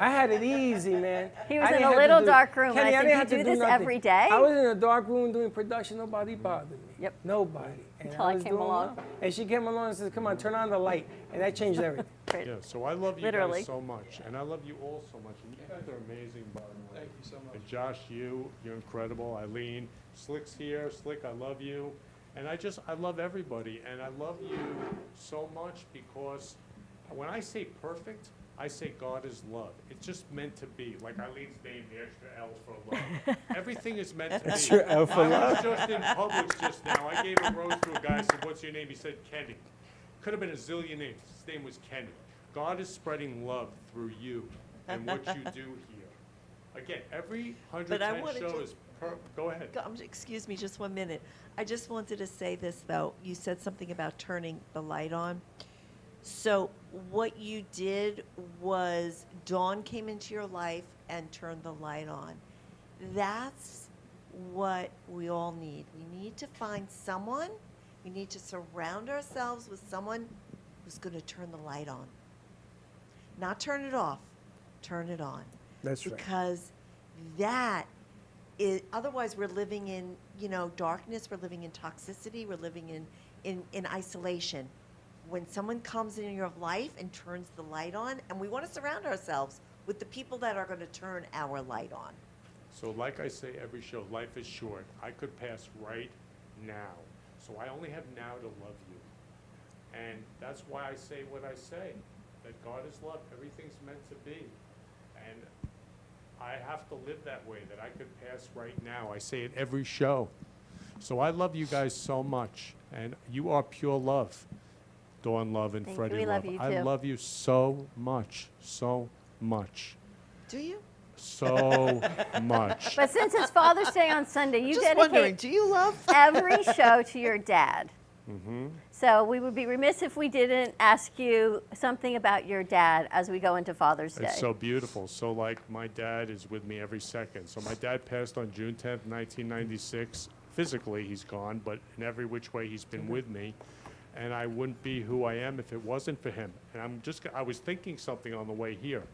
Speaker 3: I had it easy, man.
Speaker 4: He was
Speaker 3: I
Speaker 4: in
Speaker 3: didn't
Speaker 4: a
Speaker 3: have to
Speaker 4: little
Speaker 3: do-
Speaker 4: dark room.
Speaker 3: Kenny,
Speaker 4: and
Speaker 3: I
Speaker 4: I
Speaker 3: didn't
Speaker 4: said,
Speaker 3: have
Speaker 4: you
Speaker 3: to
Speaker 4: do this
Speaker 3: nothing.
Speaker 4: every day?
Speaker 3: I was in a dark room doing production. Nobody bothered me.
Speaker 4: Yep.
Speaker 3: Nobody. And
Speaker 4: Until I
Speaker 3: was
Speaker 4: came
Speaker 3: doing
Speaker 4: along.
Speaker 3: well. And she came along and said, come on, turn on the light. And that changed everything.
Speaker 16: Yeah, so I love you
Speaker 4: Literally.
Speaker 16: guys so much, and I love you all so much. And you guys are amazing, by the way.
Speaker 11: Thank you so much.
Speaker 16: And Josh, you're incredible. Eileen, Slick's here. Slick, I love you. And I love everybody. And I love you so much because when I say perfect, I say God is love. It's just meant to be. Like Eileen's name, the extra L for love. Everything is meant to be.
Speaker 3: Extra L for
Speaker 16: I
Speaker 3: love.
Speaker 16: was just in Publix just now. I gave a rose to a guy. I said, what's your name? He said, Kenny. Could have been a zillion names. His name was Kenny. God is spreading love through you and what you do here. Again, every
Speaker 15: But I
Speaker 16: 110
Speaker 15: wanted
Speaker 16: show
Speaker 15: to-
Speaker 16: is go ahead.
Speaker 15: Excuse me, just 1 minute. I just wanted to say this, though. You said something about turning the light on. So what you did was Dawn came into your life and turned the light on. That's what we all need. We need to find someone. We need to surround ourselves with someone who's going to turn the light on. Not turn it off, turn it on.
Speaker 3: That's right.
Speaker 15: Because that is, otherwise we're living in, darkness, we're living in toxicity, we're living in isolation. When someone comes into your life and turns the light on, and we want to surround ourselves with the people that are going to turn our light on.
Speaker 16: So like I say every show, life is short. I could pass right now. So I only have now to love you. And that's why I say what I say, that God is love. Everything's meant to be. And I have to live that way, that I could pass right now. I say it every show. So I love you guys so much. And you are pure love. Dawn love and
Speaker 4: Thank you.
Speaker 16: Freddie
Speaker 4: We love
Speaker 16: love.
Speaker 4: you
Speaker 16: I
Speaker 4: too.
Speaker 16: love you so much, so much.
Speaker 15: Do you?
Speaker 16: So much.
Speaker 4: But since it's Father's Day on Sunday, you
Speaker 15: Just wondering,
Speaker 4: dedicate
Speaker 15: do you love?
Speaker 4: every show to your dad.
Speaker 16: Mm-hmm.
Speaker 4: So we would be remiss if we didn't ask you something about your dad as we go into Father's Day.
Speaker 16: It's so beautiful. So like my dad is with me every second. So my dad passed on June 10th, 1996. Physically he's gone, but in every which way he's been with me. And I wouldn't be who I am if it wasn't for him. And I was thinking something on the way here.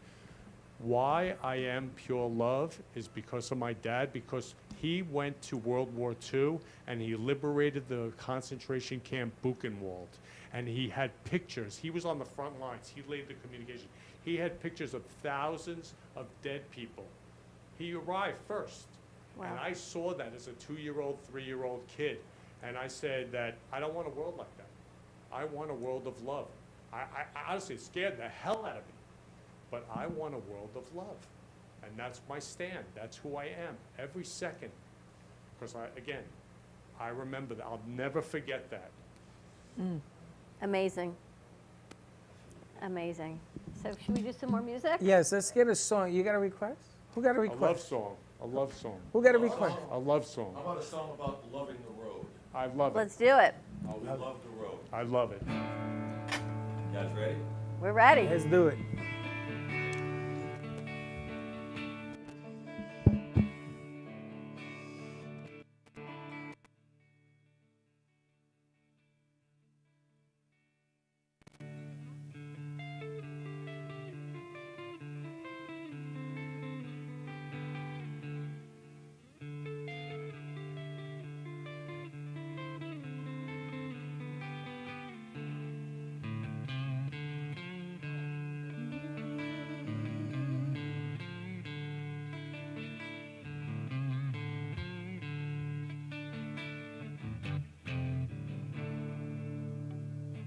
Speaker 16: Why I am pure love is because of my dad, because he went to World War II and he liberated the concentration camp Buchenwald. And he had pictures. He was on the front lines. He laid the communication. He had pictures of thousands of dead people. He arrived first.
Speaker 4: Wow.
Speaker 16: And I saw that as a 2-year-old, 3-year-old kid. And I said that I don't want a world like that. I want a world of love. I honestly, it scared the hell out of me. But I want a world of love. And that's my stand. That's who I am every second. Because I remember that. I'll never forget that.
Speaker 4: Amazing. Amazing. So should we do some more music?
Speaker 3: Yes, let's get a song. You got a request? Who got a
Speaker 16: A
Speaker 3: request?
Speaker 16: love song. A love song.
Speaker 3: Who got a request?
Speaker 16: A love song.
Speaker 5: How about a song about loving the road?
Speaker 16: I love it.
Speaker 4: Let's do it.
Speaker 5: Oh, we love the road.
Speaker 16: I love it.
Speaker 5: You guys ready?
Speaker 4: We're ready.
Speaker 3: Let's do it.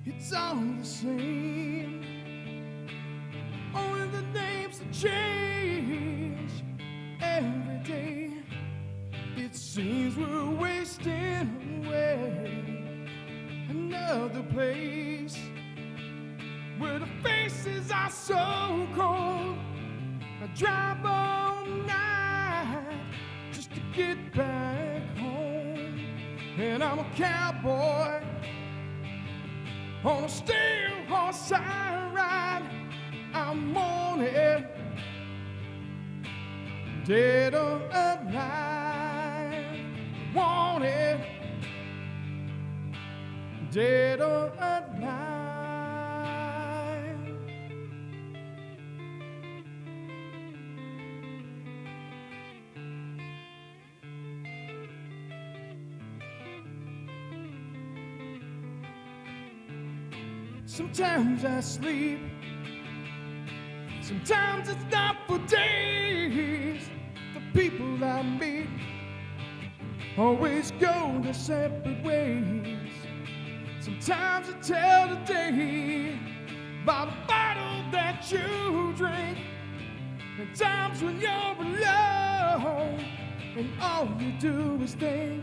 Speaker 1: It's all the same. Only the names have changed every day. It seems we're wasting away. Another place where the faces are so cold. I drive all night just to get back home. And and I'm a cowboy on a steel horse I ride. I'm wanted, dead or alive. Wanted, dead or alive. Sometimes I sleep, sometimes it's not for days. The people I meet always go their separate ways. Sometimes I tell the day by the bottle that you drink. And times when you're alone and all you do is think.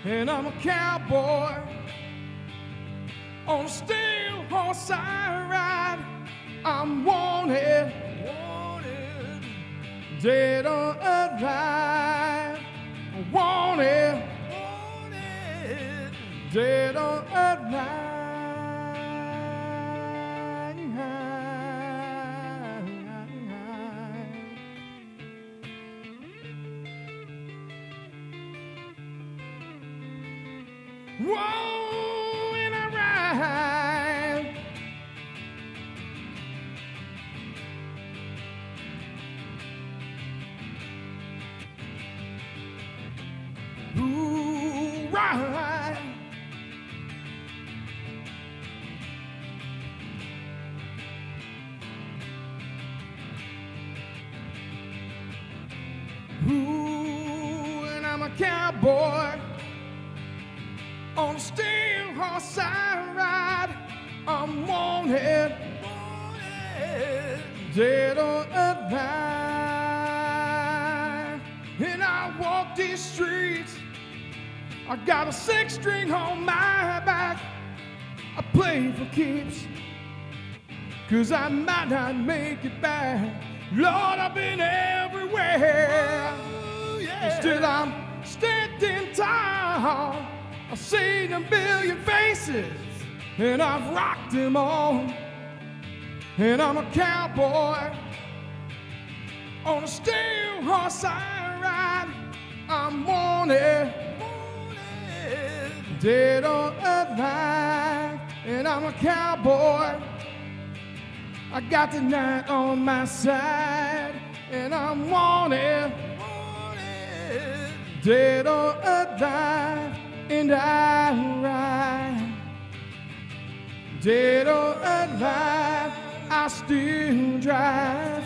Speaker 1: And I'm a cowboy on a steel horse I ride. I'm wanted, wanted, dead or alive. Wanted, wanted, dead or alive. Whoa, and I ride. Ooh, ride. Ooh, and I'm a cowboy on a steel horse I ride. I'm wanted, wanted, dead or alive. And I walk these streets, I got a 6-string on my back. I play for keeps, 'cause I might not make it back. Lord, I've been everywhere, and still I'm standing tall. I've seen a billion faces, and I've rocked them all. And I'm a cowboy on a steel horse I ride. I'm wanted, wanted, dead or alive. And I'm a cowboy, I got the night on my side. And I'm wanted, wanted, dead or alive. And I ride, dead or alive, I still drive.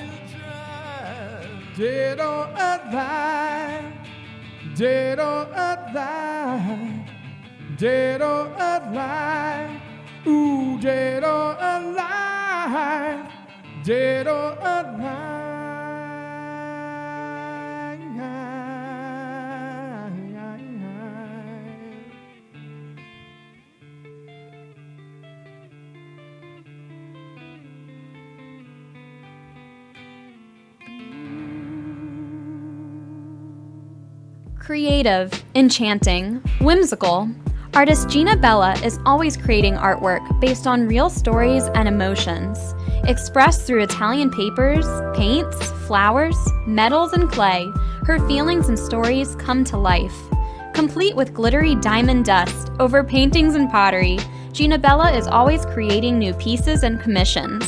Speaker 1: Dead or alive, dead or alive, dead or alive, ooh, dead or alive, dead or alive.
Speaker 9: Creative, enchanting, whimsical, artist Gina Bella is always creating artwork based on real stories and emotions, expressed through Italian papers, paints, flowers, metals, and clay. Her feelings and stories come to life. Complete with glittery diamond dust over paintings and pottery, Gina Bella is always creating new pieces and commissions.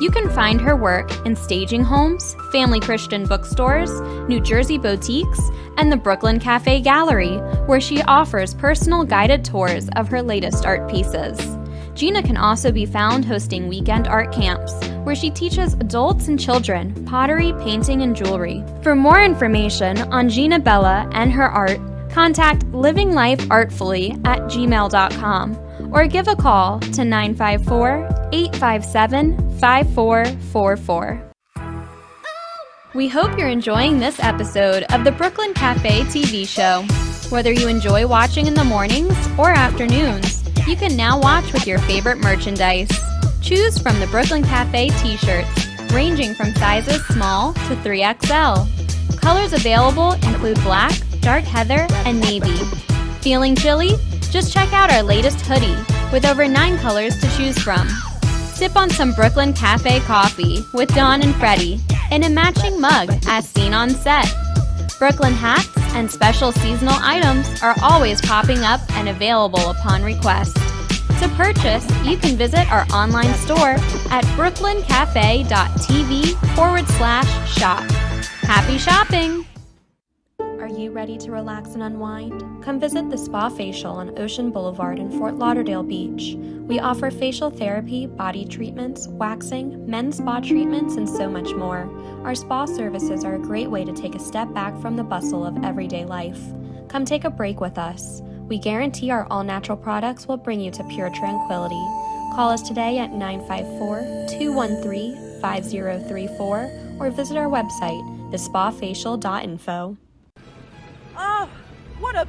Speaker 9: You can find her work in staging homes, family Christian bookstores, New Jersey boutiques, and the Brooklyn Cafe Gallery, where she offers personal guided tours of her latest art pieces. Gina can also be found hosting weekend art camps, where she teaches adults and children pottery, painting, and jewelry. For more information on Gina Bella and her art, contact livinglifeartfully@gmail.com or give a call to 954-857-5444. We hope you're enjoying this episode of the Brooklyn Cafe TV show. Whether you enjoy watching in the mornings or afternoons, you can now watch with your favorite merchandise. Choose from the Brooklyn Cafe t-shirts, ranging from sizes small to 3XL. Colors available include black, dark heather, and navy.
Speaker 6: Feeling chilly? Just check out our latest hoodie with over 9 colors to choose from. Sip on some Brooklyn Cafe coffee with Dawn and Freddie in a matching mug as seen on set. Brooklyn hats and special seasonal items are always popping up and available upon request. To purchase, you can visit our online store at brooklyncafe.tv/shop. Happy shopping!
Speaker 9: Are you ready to relax and unwind? Come visit the Spa Facial on Ocean Boulevard in Fort Lauderdale Beach. We offer facial therapy, body treatments, waxing, men's spa treatments, and so much more. Our spa services are a great way to take a step back from the bustle of everyday life. Come take a break with us. We guarantee our all-natural products will bring you to pure tranquility. Call us today at 954-213-5034 or visit our website, thespafacial.info.
Speaker 21: Oh, what a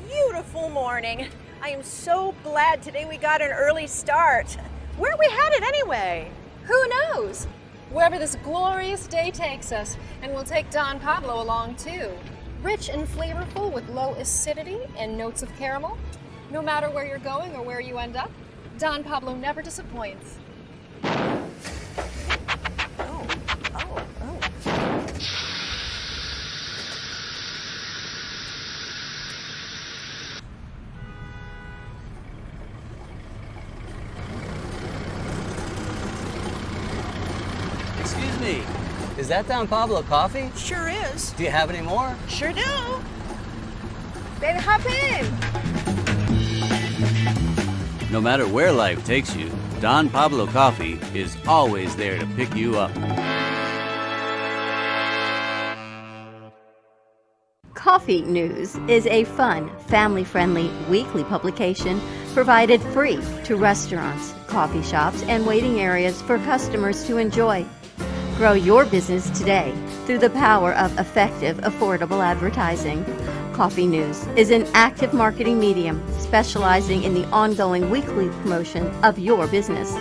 Speaker 21: beautiful morning. I am so glad today we got an early start. Where are we headed anyway?
Speaker 22: Who knows? Wherever this glorious day takes us, and we'll take Don Pablo along too. Rich and flavorful with low acidity and notes of caramel. No matter where you're going or where you end up, Don Pablo never disappoints.
Speaker 23: Excuse me, is that Don Pablo coffee?
Speaker 21: Sure is.
Speaker 23: Do you have any more?
Speaker 21: Sure do. Then hop in.
Speaker 23: No matter where life takes you, Don Pablo Coffee is always there to pick you up.
Speaker 4: Coffee News is a fun, family-friendly weekly publication provided free to restaurants, coffee shops, and waiting areas for customers to enjoy. Grow your business today through the power of effective, affordable advertising. Coffee News is an active marketing medium specializing in the ongoing weekly promotion of your business.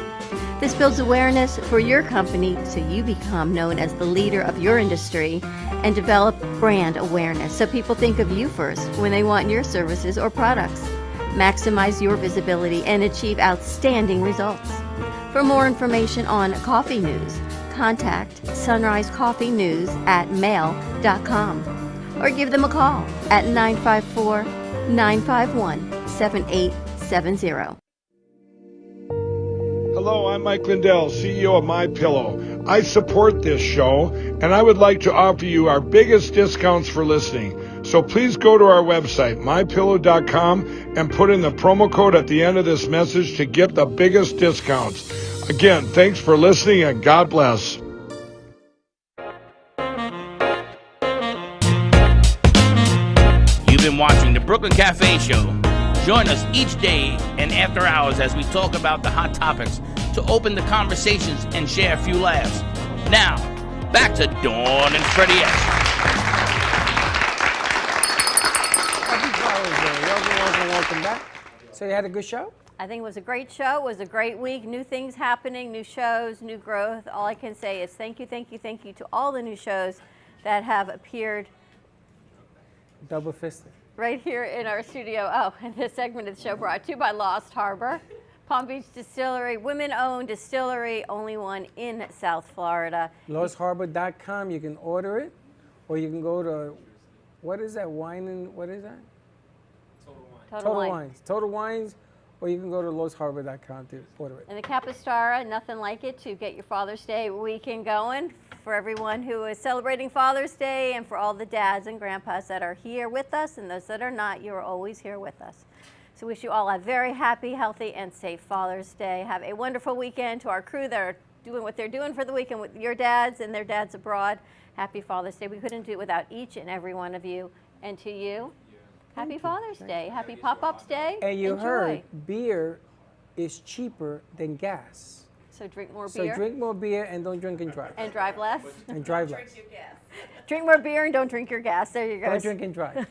Speaker 4: This builds awareness for your company so you become known as the leader of your industry and develop brand awareness so people think of you first when they want your services or products. Maximize your visibility and achieve outstanding results. For more information on Coffee News, contact Sunrise Coffee News at mail.com or give them a call at 954-951-7870.
Speaker 1: Hello, I'm Mike Lindell, CEO of MyPillow. I support this show, and I would like to offer you our biggest discounts for listening. So please go to our website, mypillow.com, and put in the promo code at the end of this message to get the biggest discounts. Again, thanks for listening, and God bless.
Speaker 2: You've been watching the Brooklyn Cafe Show. Join us each day and after hours as we talk about the hot topics to open the conversations and share a few laughs. Now, back to Dawn and Freddie S.
Speaker 3: Happy Father's Day. Welcome back. So you had a good show?
Speaker 4: I think it was a great show. It was a great week. New things happening, new shows, new growth. All I can say is thank you to all the new shows that have appeared
Speaker 3: Double-fisted.
Speaker 4: right here in our studio. Oh, and this segment of the show brought to you by Lost Harbor, Palm Beach Distillery, women-owned distillery, only one in South Florida.
Speaker 3: LostHarbor.com. You can order it, or you can go to, what is that, wine and, what is that?
Speaker 4: Total Wine.
Speaker 3: Wines. Total Wines, or you can go to LostHarbor.com to order it.
Speaker 4: And the Capistrara, nothing like it to get your Father's Day weekend going for everyone who is celebrating Father's Day and for all the dads and grandpas that are here with us and those that are not, you're always here with us. So wish you all a very happy, healthy, and safe Father's Day. Have a wonderful weekend. To our crew that are doing what they're doing for the weekend with your dads and their dads abroad, happy Father's Day. We couldn't do it without each and every one of you. And to you, happy Father's Day. Happy Pop-Ups Day.
Speaker 3: And you
Speaker 4: Enjoy.
Speaker 3: heard beer is cheaper than gas.
Speaker 4: So drink more beer.
Speaker 3: So drink more beer and don't drink and drive.
Speaker 4: And drive less.
Speaker 3: And drive less.
Speaker 4: Drink more beer and don't drink your gas. There you go.
Speaker 3: Don't drink and drive.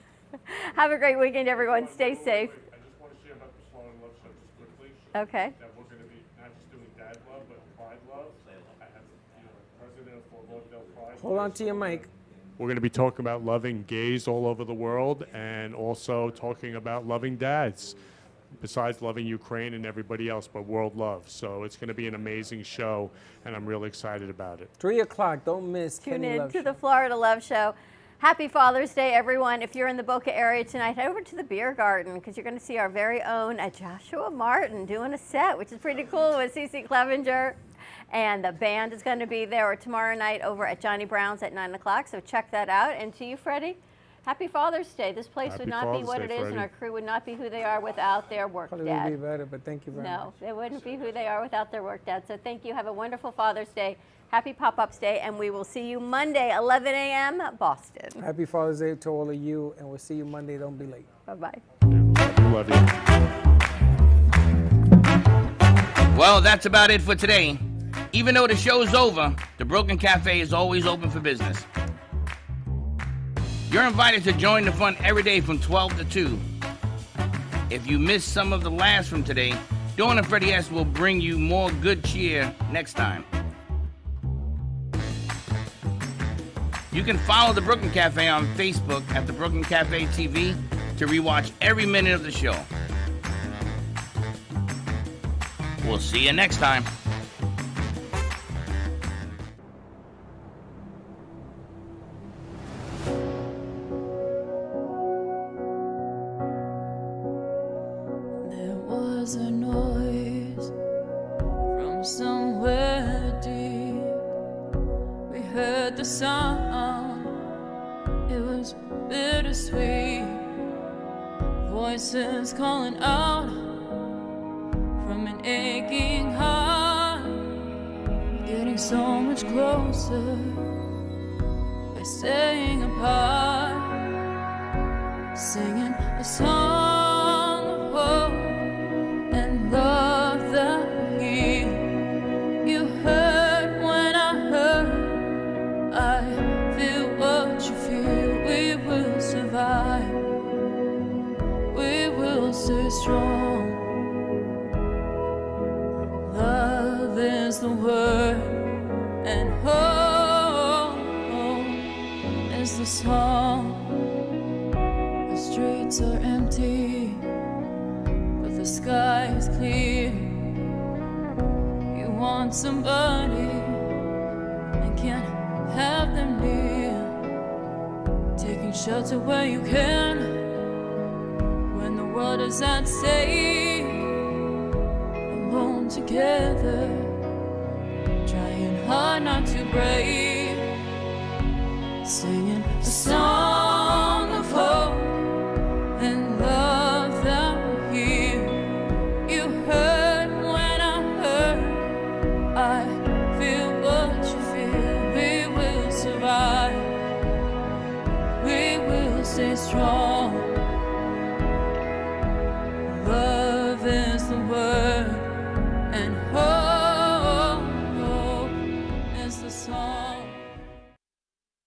Speaker 4: Have a great weekend, everyone. Stay safe.
Speaker 16: I just want to share about the Sloan Love Show just quickly.
Speaker 4: Okay.
Speaker 16: That we're going to be not just doing Dad Love, but Pride Love. I have the president of Fort Lauderdale Pride.
Speaker 3: Hold on to your mic.
Speaker 16: We're going to be talking about loving gays all over the world and also talking about loving dads, besides loving Ukraine and everybody else, but world love. So it's going to be an amazing show, and I'm really excited about it.
Speaker 3: 3 o'clock. Don't miss
Speaker 4: Tune
Speaker 3: Kenny
Speaker 4: in
Speaker 3: Love
Speaker 4: to
Speaker 3: Show.
Speaker 4: the Florida Love Show. Happy Father's Day, everyone. If you're in the Boca area tonight, head over to the Beer Garden because you're going to see our very own Joshua Martin doing a set, which is pretty cool with CeCe Clevenger. And the band is going to be there tomorrow night over at Johnny Brown's at 9 o'clock. So check that out. And to you, Freddie, happy Father's Day. This place would not be what it is, and our crew would not be who they are without their work
Speaker 3: Probably
Speaker 4: dad.
Speaker 3: would be better, but thank you very much.
Speaker 4: No, they wouldn't be who they are without their work dad. So thank you. Have a wonderful Father's Day. Happy Pop-Ups Day, and we will see you Monday, 11 a.m. Boston.
Speaker 3: Happy Father's Day to all of you, and we'll see you Monday. Don't be late.
Speaker 4: Bye-bye.
Speaker 16: Love you.
Speaker 2: Well, that's about it for today. Even though the show's over, the Brooklyn Cafe is always open for business. You're invited to join the fun every day from 12 to 2. If you missed some of the laughs from today, Dawn and Freddie S. will bring you more good cheer next time. You can follow the Brooklyn Cafe on Facebook at the Brooklyn Cafe TV to rewatch every minute of the show. We'll see you next time.
Speaker 7: There was a noise from somewhere deep. We heard the sound, it was bittersweet. Voices calling out from an aching heart, getting so much closer by staying apart, singing a song of hope and love that heals. You heard when I heard, I feel what you feel. We will survive, we will stay strong. Love is the word, and hope is the song. The streets are empty, but the sky is clear. You want somebody and can't have them near. Taking shelter where you can when the world is at stake. Alone together, trying hard not to break, singing a song of hope and love that will heal. You heard when I heard, I feel what you feel. We will survive, we will stay strong. Love is the word, and hope is the song.